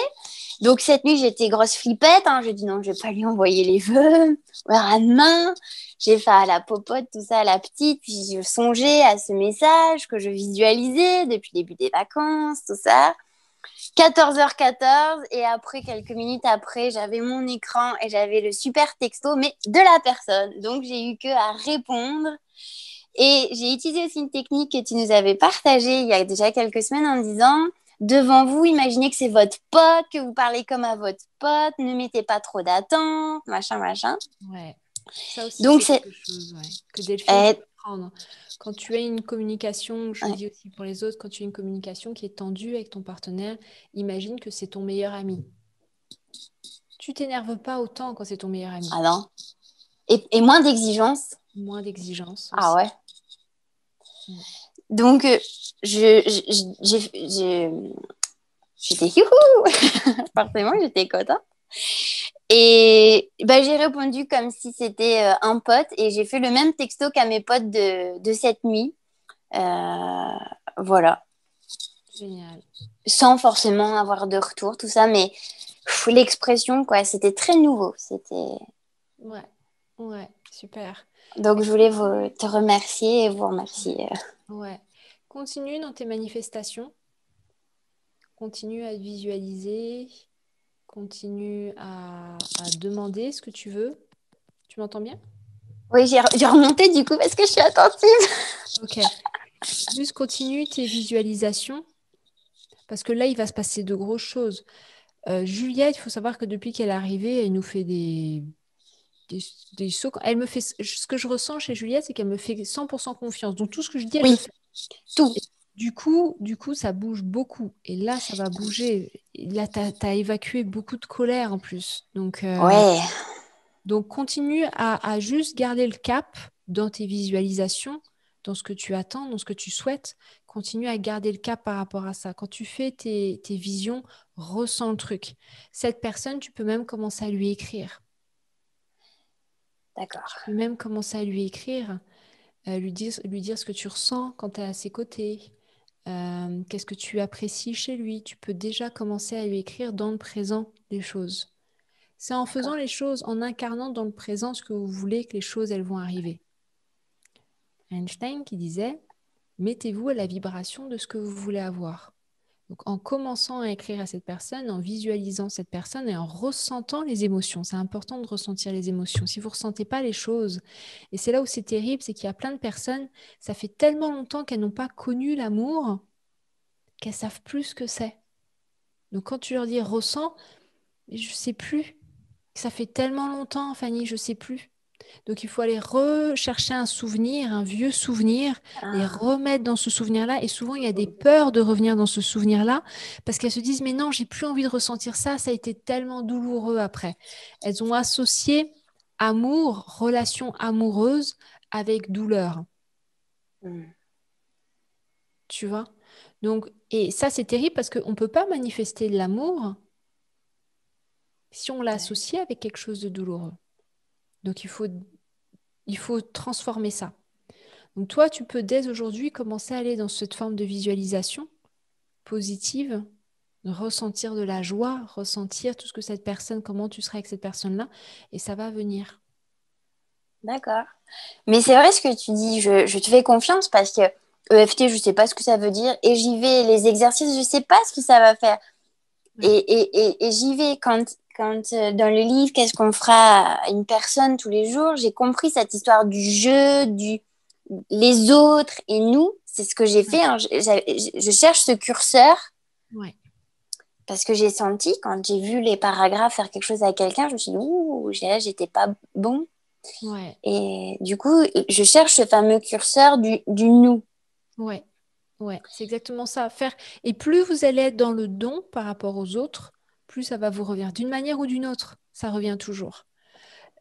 Donc cette nuit, j'étais grosse flippette, hein. Je dis non, je vais pas lui envoyer les vœux. À demain, j'ai fait à la popote, tout ça à la petite, puis je songeais à ce message que je visualisais depuis le début des vacances, tout ça. 14h14 et après, quelques minutes après, j'avais mon écran et j'avais le super texto, mais de la personne. Donc, j'ai eu que à répondre. Et j'ai utilisé aussi une technique que tu nous avais partagée il y a déjà quelques semaines en disant, devant vous, imaginez que c'est votre pote, que vous parlez comme à votre pote, ne mettez pas trop d'attente, machin, machin. Ouais. Ça aussi, Donc, c'est c'est... quelque chose que Delphine euh, peut prendre. Quand tu as une communication, je le ouais. dis aussi pour les autres, quand tu as une communication qui est tendue avec ton partenaire, imagine que c'est ton meilleur ami. Tu t'énerves pas autant quand c'est ton meilleur ami. Ah non. Et moins d'exigence. Moins d'exigence Ah aussi. ouais. Mm. Donc, j'étais youhou. Forcément, j'étais contente. Et j'ai répondu comme si c'était un pote et j'ai fait le même texto qu'à mes potes de cette nuit. Voilà. Génial. Sans forcément avoir de retour, tout ça, mais l'expression, quoi, c'était très nouveau. Ouais, ouais, super. Donc, je voulais te remercier et vous remercier. Ouais. Continue dans tes manifestations. Continue à visualiser. Continue à demander ce que tu veux. Tu m'entends bien? Oui, j'ai remonté du coup parce que je suis attentive. Ok. Juste continue tes visualisations parce que là, il va se passer de grosses choses. Juliette, il faut savoir que depuis qu'elle est arrivée, elle nous fait des, des sauts. Elle me fait, ce que je ressens chez Juliette, c'est qu'elle me fait 100% confiance. Donc tout ce que je dis, elle le Oui, fait. tout. Et du coup, ça bouge beaucoup. Et là, ça va bouger. Et là, tu as évacué beaucoup de colère en plus. Ouais, Donc continue à juste garder le cap dans tes visualisations, dans ce que tu attends, dans ce que tu souhaites. Continue à garder le cap par rapport à ça. Quand tu fais tes visions, ressens le truc. Cette personne, tu peux même commencer à lui écrire. d'accord. Tu peux même commencer à lui écrire, lui dire ce que tu ressens quand tu es à ses côtés. Qu'est-ce que tu apprécies chez lui. Tu peux déjà commencer à lui écrire dans le présent des choses. C'est en faisant les choses, en incarnant dans le présent ce que vous voulez que les choses, elles vont arriver. Einstein qui disait, mettez-vous à la vibration de ce que vous voulez avoir. Donc en commençant à écrire à cette personne, en visualisant cette personne et en ressentant les émotions. C'est important de ressentir les émotions. Si vous ne ressentez pas les choses, et c'est là où c'est terrible, c'est qu'il y a plein de personnes, ça fait tellement longtemps qu'elles n'ont pas connu l'amour, qu'elles savent plus ce que c'est. Donc quand tu leur dis ressens, je ne sais plus. Ça fait tellement longtemps, Fanny, je ne sais plus. Donc, il faut aller rechercher un souvenir, un vieux souvenir, et Ah, remettre dans ce souvenir-là. Et souvent, il y a des peurs de revenir dans ce souvenir-là parce qu'elles se disent, mais non, j'ai plus envie de ressentir ça, ça a été tellement douloureux après. Elles ont associé amour, relation amoureuse avec douleur, hmm, tu vois. Donc, et ça, c'est terrible parce qu'on ne peut pas manifester de l'amour si on l'a ouais. associé avec quelque chose de douloureux. Donc, il faut transformer ça. Donc toi, tu peux dès aujourd'hui commencer à aller dans cette forme de visualisation positive, ressentir de la joie, ressentir tout ce que cette personne, comment tu seras avec cette personne-là, et ça va venir. D'accord. Mais c'est vrai ce que tu dis, je te fais confiance parce que EFT, je ne sais pas ce que ça veut dire et j'y vais. Les exercices, je ne sais pas ce que ça va faire. Ouais. Et j'y vais quand dans le livre, qu'est-ce qu'on fera à une personne tous les jours, j'ai compris cette histoire du jeu, les autres et nous. C'est ce que j'ai Ouais. fait, hein. Je cherche ce curseur Ouais. parce que j'ai senti, quand j'ai vu les paragraphes faire quelque chose à quelqu'un, je me suis dit, ouh, j'étais pas bon. Ouais. Et du coup, je cherche ce fameux curseur du nous. Ouais. Ouais, c'est exactement ça. Et plus vous allez être dans le don par rapport aux autres, plus ça va vous revenir. D'une manière ou d'une autre, ça revient toujours.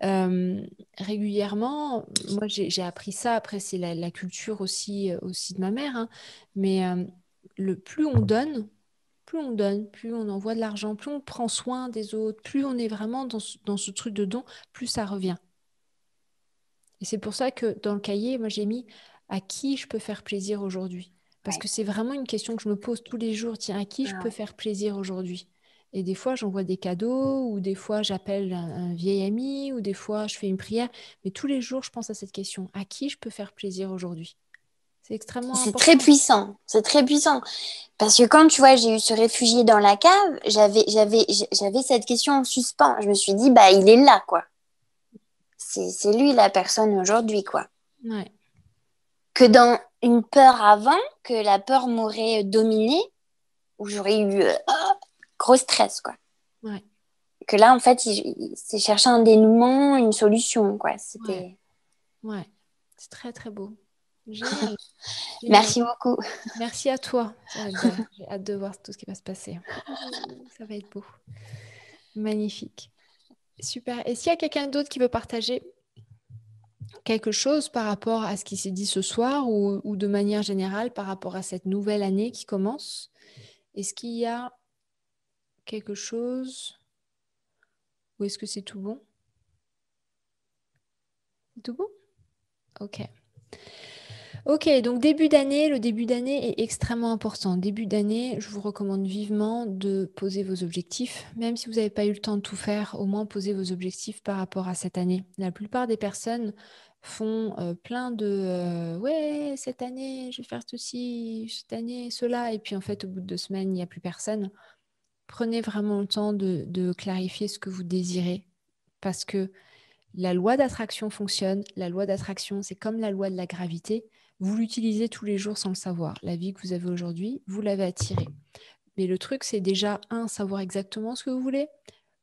Euh, Régulièrement, moi j'ai appris ça, après c'est la culture aussi de ma mère, hein. Mais plus on donne, plus on envoie de l'argent, plus on prend soin des autres, plus on est vraiment dans ce truc de don, plus ça revient. Et c'est pour ça que dans le cahier, moi j'ai mis à qui je peux faire plaisir aujourd'hui. Parce Ouais. que c'est vraiment une question que je me pose tous les jours. Tiens, à qui je Ah peux ouais. faire plaisir aujourd'hui? Et des fois, j'envoie des cadeaux, ou des fois, j'appelle un vieil ami, ou des fois, je fais une prière. Mais tous les jours, je pense à cette question. À qui je peux faire plaisir aujourd'hui? C'est extrêmement C'est très important. puissant, c'est très puissant. Parce que quand tu vois, j'ai eu ce réfugié dans la cave, j'avais cette question en suspens. Je me suis dit, bah, il est là, quoi. C'est lui la personne aujourd'hui, quoi. Ouais, Que dans une peur avant, que la peur m'aurait dominée, où j'aurais eu gros stress, quoi. ouais, Que là, en fait, il s'est cherché un dénouement, une solution, quoi. ouais, C'était... ouais. C'est très, très beau. Génial, génial. Merci beaucoup. Merci à toi. Ça va être belle. J'ai hâte de voir tout ce qui va se passer. Ça va être beau. Magnifique. Super. Et s'il y a quelqu'un d'autre qui veut partager quelque chose par rapport à ce qui s'est dit ce soir ou de manière générale par rapport à cette nouvelle année qui commence, est-ce qu'il y a quelque chose ou est-ce que c'est tout bon? C'est tout bon? Ok. Ok, donc début d'année, le début d'année est extrêmement important. Début d'année, je vous recommande vivement de poser vos objectifs. Même si vous n'avez pas eu le temps de tout faire, au moins posez vos objectifs par rapport à cette année. La plupart des personnes font plein de ouais, cette année, je vais faire ceci, cette année, cela. Et puis en fait, au bout de 2 semaines, il n'y a plus personne. Prenez vraiment le temps de clarifier ce que vous désirez parce que la loi d'attraction fonctionne. La loi d'attraction, c'est comme la loi de la gravité. Vous l'utilisez tous les jours sans le savoir. La vie que vous avez aujourd'hui, vous l'avez attirée. Mais le truc, c'est déjà, un, savoir exactement ce que vous voulez.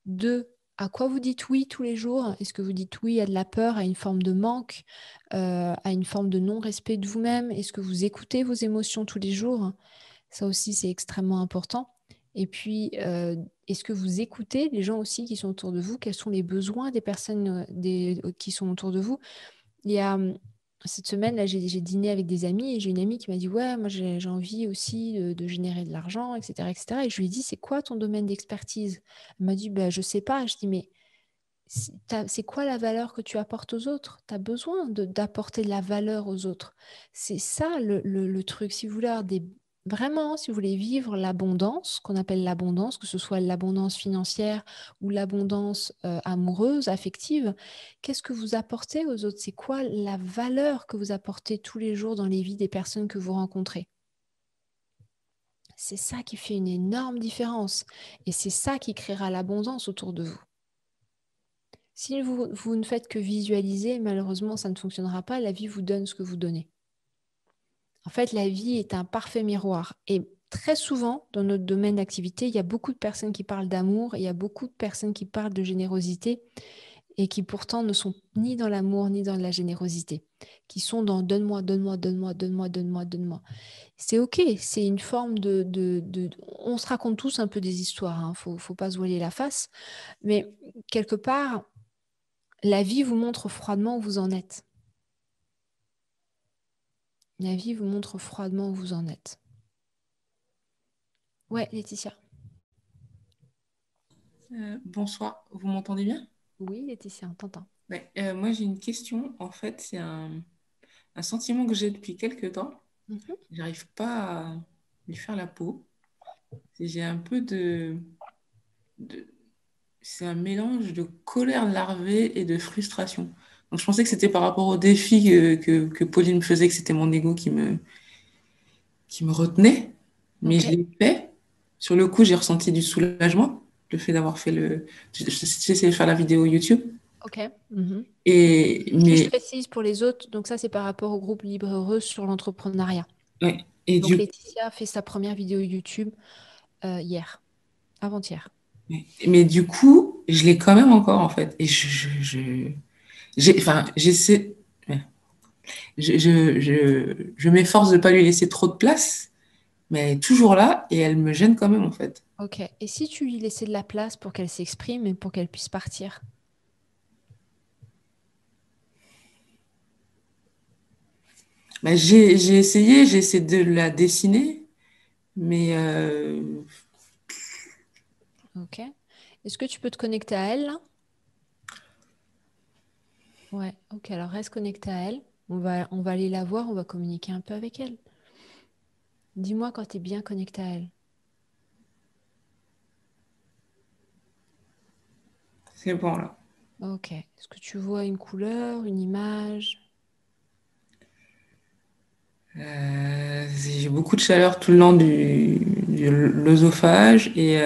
Deux, à quoi vous dites oui tous les jours. Est-ce que vous dites oui à de la peur, à une forme de manque, à une forme de non-respect de vous-même? Est-ce que vous écoutez vos émotions tous les jours? Ça aussi, c'est extrêmement important. Et puis, est-ce que vous écoutez les gens aussi qui sont autour de vous? Quels sont les besoins des personnes qui sont autour de vous? Il y a cette semaine, là, j'ai dîné avec des amis et j'ai une amie qui m'a dit, ouais, moi j'ai envie aussi de générer de l'argent, etc., etc. Et je lui ai dit, c'est quoi ton domaine d'expertise? Elle m'a dit, bah, je sais pas. Je dis, mais c'est quoi la valeur que tu apportes aux autres? Tu as besoin d'apporter de la valeur aux autres. C'est ça le truc. Si vous voulez avoir vraiment, si vous voulez vivre l'abondance, qu'on appelle l'abondance, que ce soit l'abondance financière ou l'abondance amoureuse, affective, qu'est-ce que vous apportez aux autres? C'est quoi la valeur que vous apportez tous les jours dans les vies des personnes que vous rencontrez? C'est ça qui fait une énorme différence. Et c'est ça qui créera l'abondance autour de vous. Si vous ne faites que visualiser, malheureusement, ça ne fonctionnera pas. La vie vous donne ce que vous donnez. En fait, la vie est un parfait miroir. Et très souvent, dans notre domaine d'activité, il y a beaucoup de personnes qui parlent d'amour, il y a beaucoup de personnes qui parlent de générosité et qui pourtant ne sont ni dans l'amour ni dans la générosité, qui sont dans donne-moi, donne-moi, donne-moi, donne-moi, donne-moi, donne-moi. C'est OK, c'est une forme On se raconte tous un peu des histoires, hein. Faut pas se voiler la face. Mais quelque part, la vie vous montre froidement où vous en êtes. La vie vous montre froidement où vous en êtes. Ouais, Laetitia. Bonsoir, vous m'entendez bien? Oui, Laetitia, on t'entend. Ouais, moi j'ai une question. En fait, c'est un sentiment que j'ai depuis quelques temps. Mhm. J'arrive pas à lui faire la peau. J'ai un peu de- c'est un mélange de colère larvée et de frustration. Donc je pensais que c'était par rapport au défi que Pauline me faisait, que c'était mon ego qui me retenait. Mais je Ok. l'ai fait. Sur le coup, j'ai ressenti du soulagement, le fait d'avoir fait j'ai essayé de faire la vidéo YouTube. Ok. Mhm. Si je Mais précise pour les autres, donc ça c'est par rapport au groupe Libre Heureux sur l'entrepreneuriat. ouais, et Donc du Laetitia a fait sa première vidéo YouTube hier, avant-hier. mais du coup, je l'ai quand même encore en fait. Et enfin, j'essaie, ouais. Je m'efforce de pas lui laisser trop de place, mais elle est toujours là et elle me gêne quand même, en fait. Ok. Et si tu lui laissais de la place pour qu'elle s'exprime et pour qu'elle puisse partir? Bah, j'ai essayé de la dessiner, mais Ok. Est-ce que tu peux te connecter à elle là? Ouais. Ok. Alors reste connecté à elle. On va aller la voir. On va communiquer un peu avec elle. Dis-moi quand tu es bien connecté à elle. c'est bon là. Ok. Est-ce que tu vois une couleur, une image? J'ai beaucoup de chaleur tout le long de l'œsophage et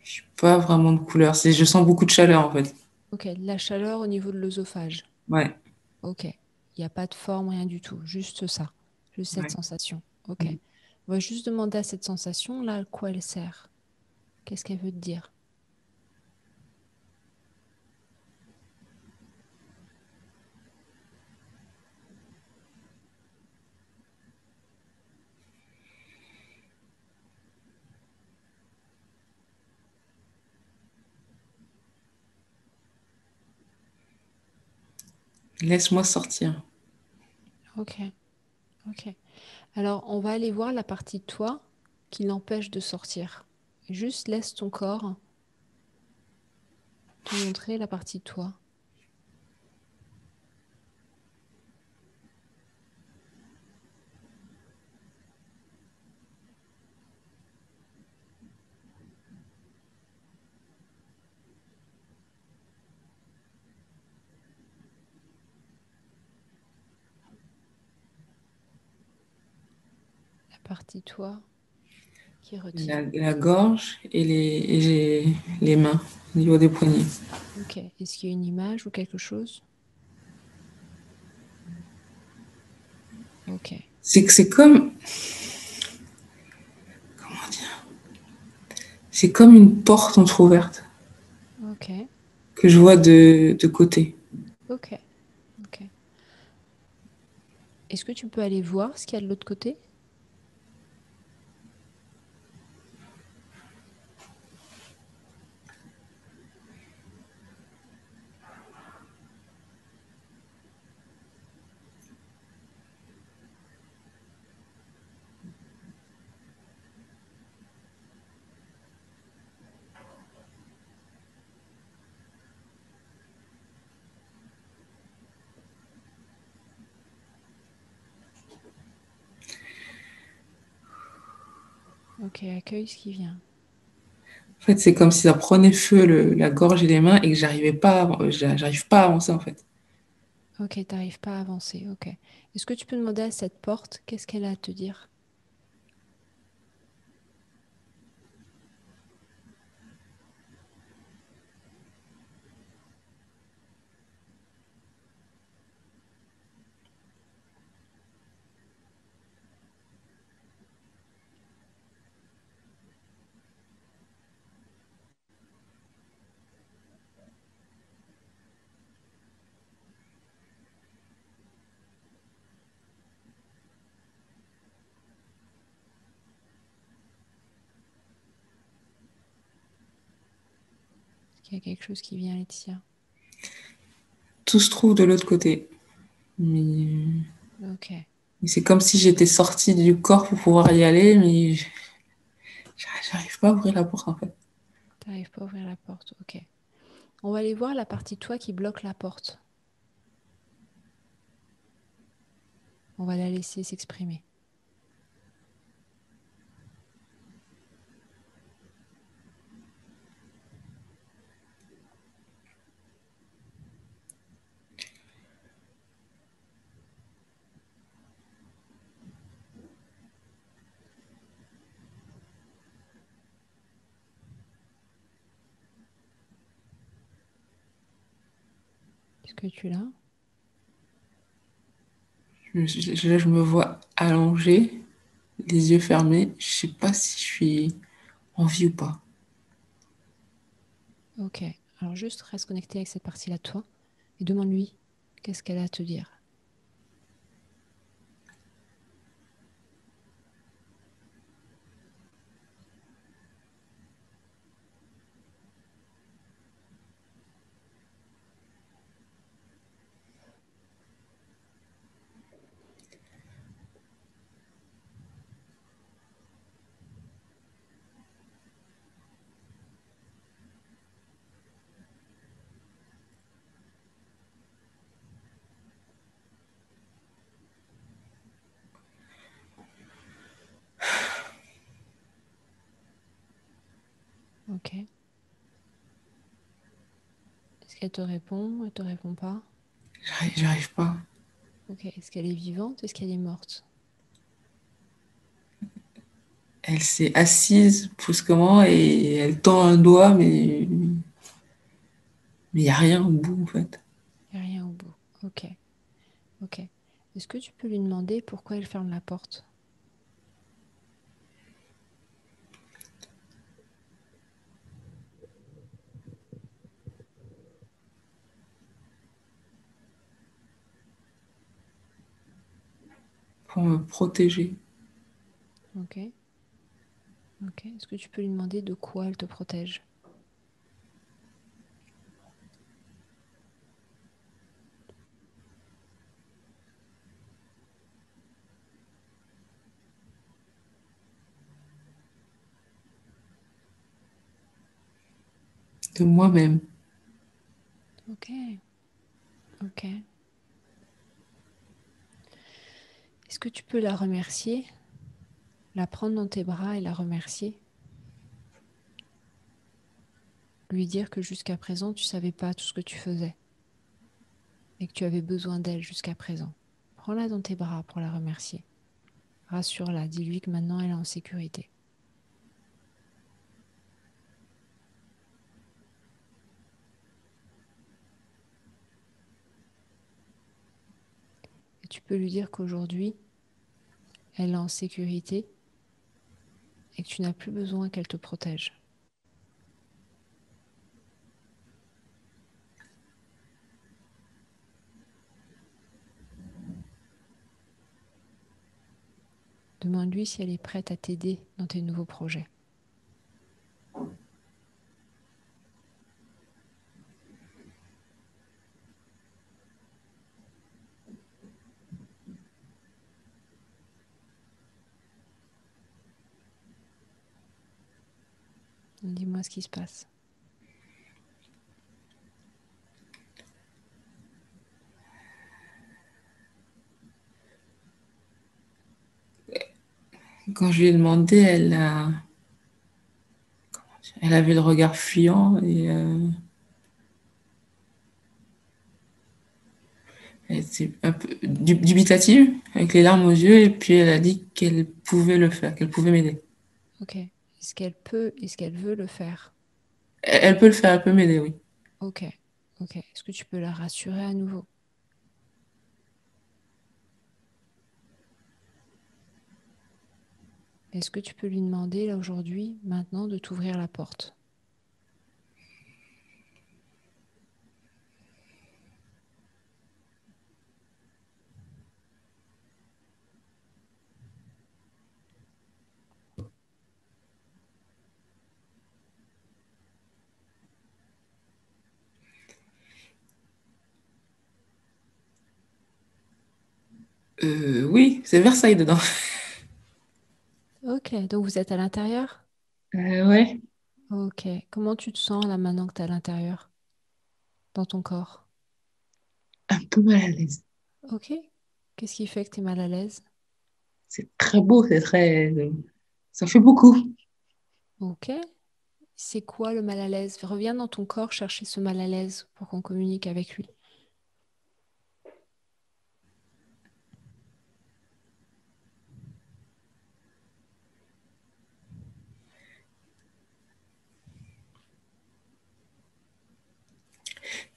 je n'ai pas vraiment de couleur. Je sens beaucoup de chaleur en fait. Ok. De la chaleur au niveau de l'œsophage. Ouais, Ok. Il n'y a pas de forme, rien du tout. Juste ça. Juste cette ouais. sensation. Ok. Mm. On va juste demander à cette sensation là à quoi elle sert. Qu'est-ce qu'elle veut te dire? Laisse-moi sortir. Ok. Ok. Alors, on va aller voir la partie de toi qui l'empêche de sortir. Juste laisse ton corps te montrer la partie de toi. La partie de toi qui retient. La gorge et les mains au niveau des poignets. Ok. Est-ce qu'il y a une image ou quelque chose? Ok. C'est que c'est comme, comment dire, c'est comme une porte entrouverte Ok. que je vois de côté. Ok. Ok. Est-ce que tu peux aller voir ce qu'il y a de l'autre côté? Ok. Accueille ce qui vient. En fait, c'est comme si ça prenait feu la gorge et les mains et que j'arrive pas à avancer en fait. Ok. T'arrives pas à avancer. Ok. Est-ce que tu peux demander à cette porte qu'est-ce qu'elle a à te dire? Est-ce qu'il y a quelque chose qui vient, Laetitia? Tout se trouve de l'autre côté. Ok. Mais c'est comme si j'étais sortie du corps pour pouvoir y aller, mais j'arrive pas à ouvrir la porte en fait. T'arrives pas à ouvrir la porte. Ok. On va aller voir la partie de toi qui bloque la porte. On va la laisser s'exprimer. Est-ce que tu l'as? Là, je me vois allongée, les yeux fermés. Je sais pas si je suis en vie ou pas. Ok. Alors juste reste connecté avec cette partie-là de toi et demande-lui qu'est-ce qu'elle a à te dire. Ok. Est-ce qu'elle te répond? Elle te répond pas? J'arrive pas. Ok. Est-ce qu'elle est vivante? Est-ce qu'elle est morte? Elle s'est assise brusquement et elle tend un doigt, mais il n'y a rien au bout, en fait. Il n'y a rien au bout. Ok. Ok. Est-ce que tu peux lui demander pourquoi elle ferme la porte? Pour me protéger. Ok. Ok. Est-ce que tu peux lui demander de quoi elle te protège? De moi-même. Ok. Ok. Est-ce que tu peux la remercier? La prendre dans tes bras et la remercier? Lui dire que jusqu'à présent, tu savais pas tout ce que tu faisais et que tu avais besoin d'elle jusqu'à présent. Prends-la dans tes bras pour la remercier. Rassure-la, dis-lui que maintenant elle est en sécurité. Et tu peux lui dire qu'aujourd'hui, elle est en sécurité et que tu n'as plus besoin qu'elle te protège. Demande-lui si elle est prête à t'aider dans tes nouveaux projets. Dis-moi ce qui se passe. Quand je lui ai demandé, elle avait le regard fuyant et elle était un peu dubitative, avec les larmes aux yeux, et puis elle a dit qu'elle pouvait le faire, qu'elle pouvait m'aider. Ok. Est-ce qu'elle veut le faire? Elle peut le faire, elle peut m'aider, oui. Ok. Ok. Est-ce que tu peux la rassurer à nouveau? Est-ce que tu peux lui demander là aujourd'hui, maintenant, de t'ouvrir la porte? Oui, c'est Versailles dedans. Ok. Donc vous êtes à l'intérieur? Ouais, Ok. Comment tu te sens là maintenant que tu es à l'intérieur, dans ton corps? un peu mal à l'aise. Ok. Qu'est-ce qui fait que tu es mal à l'aise? C'est très beau, c'est très... Ça fait beaucoup. Ok. C'est quoi le mal à l'aise? Reviens dans ton corps chercher ce mal à l'aise pour qu'on communique avec lui.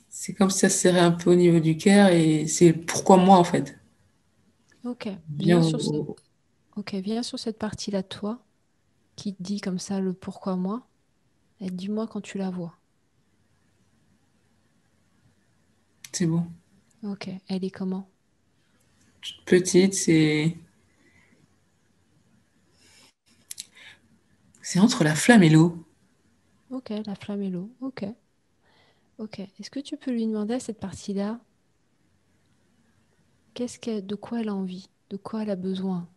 C'est comme si ça se serrait un peu au niveau du cœur et c'est pourquoi moi en fait. Ok. Bien Ok. Viens sur cette partie-là de toi qui te dit comme ça le pourquoi moi. Et dis-moi quand tu la vois. c'est bon. Ok. Elle est comment? Petite, c'est entre la flamme et l'eau. Ok. La flamme et l'eau. Ok. Ok. Est-ce que tu peux lui demander à cette partie-là de quoi elle a envie? De quoi elle a besoin?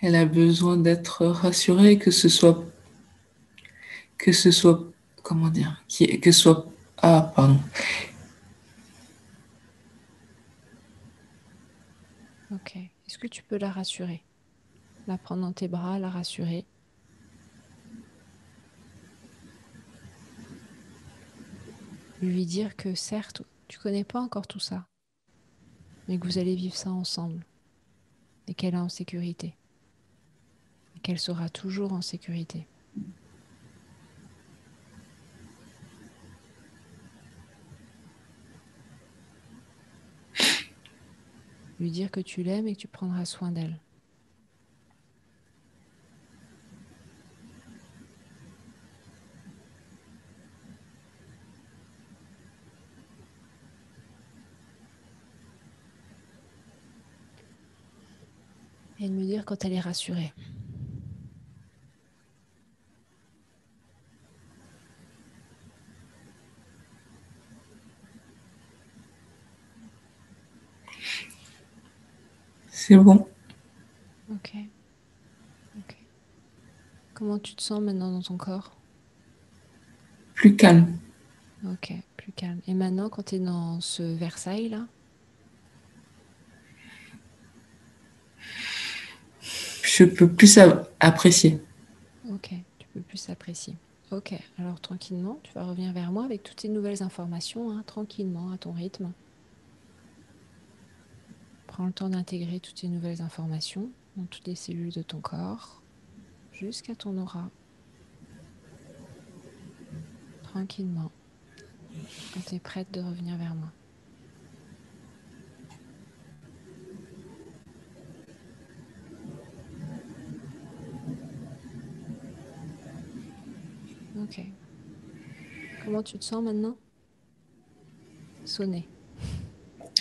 Elle a besoin d'être rassurée, que ce soit, comment dire, que ce soit, ah, pardon. Ok. Est-ce que tu peux la rassurer? La prendre dans tes bras, la rassurer. Lui dire que certes, tu connais pas encore tout ça, mais que vous allez vivre ça ensemble et qu'elle est en sécurité et qu'elle sera toujours en sécurité. Lui dire que tu l'aimes et que tu prendras soin d'elle. Et de me dire quand elle est rassurée. C'est bon. Ok. Ok. Comment tu te sens maintenant dans ton corps? Plus calme. Ok, plus calme. Et maintenant, quand tu es dans ce Versailles-là, Je peux plus apprécier. ok, tu peux plus apprécier. Ok, alors tranquillement, tu vas revenir vers moi avec toutes ces nouvelles informations, hein, tranquillement, à ton rythme. Prends le temps d'intégrer toutes ces nouvelles informations dans toutes les cellules de ton corps, jusqu'à ton aura, tranquillement, quand tu es prête de revenir vers moi. Ok. Comment tu te sens maintenant? Sonner.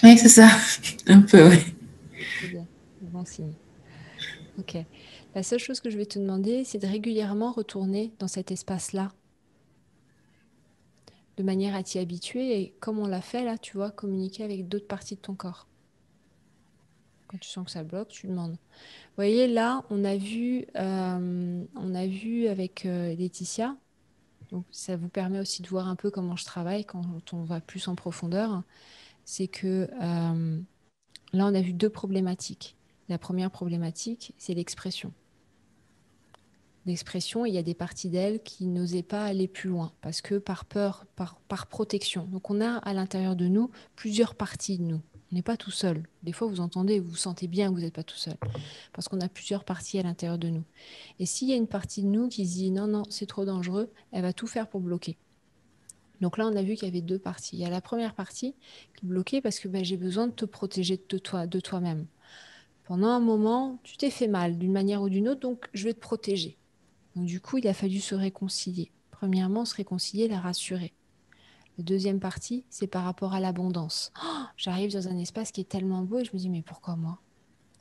Oui, c'est ça. Un peu, oui. C'est bien, bon signe. Ok. La seule chose que je vais te demander, c'est de régulièrement retourner dans cet espace-là, de manière à t'y habituer et comme on l'a fait là, tu vois, communiquer avec d'autres parties de ton corps. Quand tu sens que ça bloque, tu demandes. Vous voyez, là, on a vu avec Laetitia, donc ça vous permet aussi de voir un peu comment je travaille quand on va plus en profondeur. C'est que là, on a vu deux problématiques. La première problématique, c'est l'expression. L'expression, il y a des parties d'elle qui n'osaient pas aller plus loin parce que par peur, par protection. Donc on a à l'intérieur de nous plusieurs parties de nous. On n'est pas tout seul. Des fois, vous entendez, vous sentez bien que vous n'êtes pas tout seul parce qu'on a plusieurs parties à l'intérieur de nous. Et s'il y a une partie de nous qui se dit non, non, c'est trop dangereux, elle va tout faire pour bloquer. Donc là, on a vu qu'il y avait deux parties. Il y a la première partie qui est bloquée parce que ben, j'ai besoin de te protéger de toi-même. Pendant un moment, tu t'es fait mal d'une manière ou d'une autre, donc je vais te protéger. Donc du coup, il a fallu se réconcilier. Premièrement, se réconcilier, la rassurer. La deuxième partie, c'est par rapport à l'abondance. Oh, j'arrive dans un espace qui est tellement beau et je me dis, mais pourquoi moi?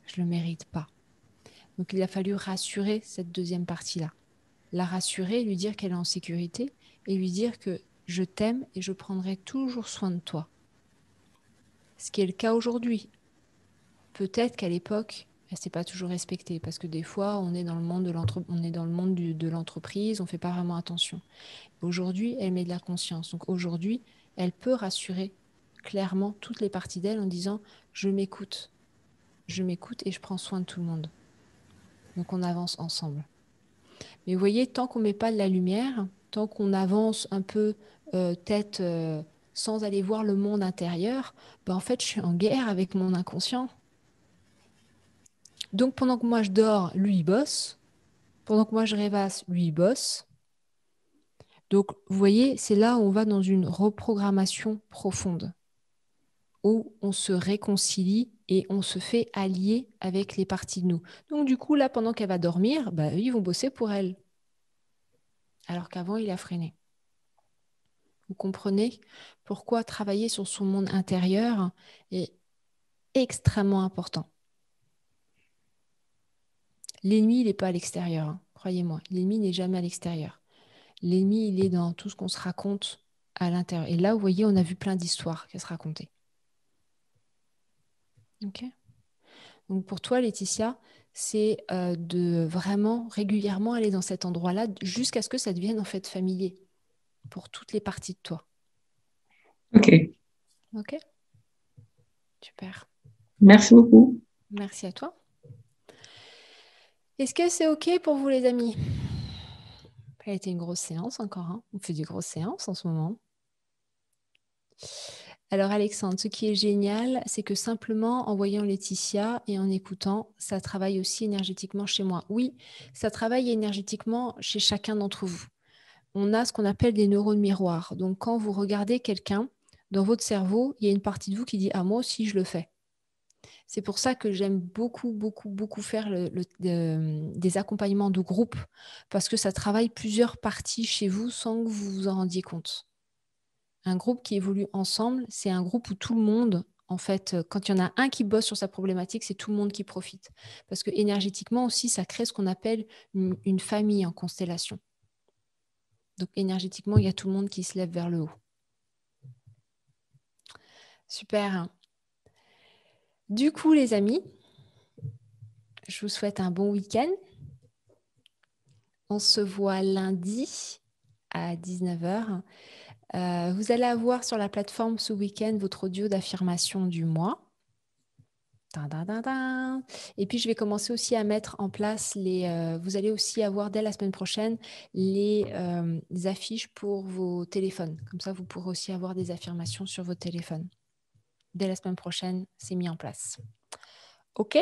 Je ne le mérite pas. Donc il a fallu rassurer cette deuxième partie-là. La rassurer, lui dire qu'elle est en sécurité et lui dire que je t'aime et je prendrai toujours soin de toi. Ce qui est le cas aujourd'hui. Peut-être qu'à l'époque, elle ne s'est pas toujours respectée parce que des fois, on est dans le monde de l'entreprise, on ne fait pas vraiment attention. Aujourd'hui, elle met de la conscience. Donc aujourd'hui, elle peut rassurer clairement toutes les parties d'elle en disant je m'écoute et je prends soin de tout le monde. Donc on avance ensemble. Mais vous voyez, tant qu'on ne met pas de la lumière, tant qu'on avance un peu tête sans aller voir le monde intérieur, ben en fait, je suis en guerre avec mon inconscient. Donc pendant que moi je dors, lui il bosse. Pendant que moi je rêvasse, lui il bosse. Donc vous voyez, c'est là où on va dans une reprogrammation profonde, où on se réconcilie et on se fait allier avec les parties de nous. Donc du coup, là, pendant qu'elle va dormir, bah, eux, ils vont bosser pour elle. Alors qu'avant, il a freiné. Vous comprenez pourquoi travailler sur son monde intérieur est extrêmement important. L'ennemi, il n'est pas à l'extérieur, hein, croyez-moi. L'ennemi n'est jamais à l'extérieur. L'ennemi, il est dans tout ce qu'on se raconte à l'intérieur. Et là, vous voyez, on a vu plein d'histoires qu'elle se racontaient. Ok. Donc pour toi, Laetitia, c'est de vraiment régulièrement aller dans cet endroit-là jusqu'à ce que ça devienne en fait familier pour toutes les parties de toi. Ok. Ok? Super. Merci beaucoup. Merci à toi. Est-ce que c'est ok pour vous les amis? Ça a été une grosse séance encore, hein. On fait des grosses séances en ce moment. Alors Alexandre, ce qui est génial, c'est que simplement en voyant Laetitia et en écoutant, ça travaille aussi énergétiquement chez moi. Oui, ça travaille énergétiquement chez chacun d'entre vous. On a ce qu'on appelle des neurones miroirs. Donc quand vous regardez quelqu'un, dans votre cerveau, il y a une partie de vous qui dit « Ah, moi aussi, je le fais ». C'est pour ça que j'aime beaucoup, beaucoup, beaucoup faire des accompagnements de groupe parce que ça travaille plusieurs parties chez vous sans que vous vous en rendiez compte. Un groupe qui évolue ensemble, c'est un groupe où tout le monde, en fait, quand il y en a un qui bosse sur sa problématique, c'est tout le monde qui profite. Parce que énergétiquement aussi, ça crée ce qu'on appelle une famille en constellation. Donc énergétiquement, il y a tout le monde qui se lève vers le haut. Super. Du coup, les amis, je vous souhaite un bon week-end. On se voit lundi à 19h. Vous allez avoir sur la plateforme ce week-end votre audio d'affirmation du mois. Et puis, je vais commencer aussi à mettre en place vous allez aussi avoir dès la semaine prochaine les affiches pour vos téléphones. Comme ça, vous pourrez aussi avoir des affirmations sur vos téléphones. Dès la semaine prochaine, c'est mis en place. OK?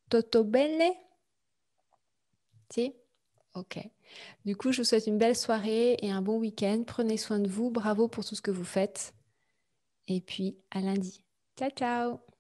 Tutto bene? Si? OK. Du coup, je vous souhaite une belle soirée et un bon week-end. Prenez soin de vous. Bravo pour tout ce que vous faites. Et puis, à lundi. Ciao, ciao!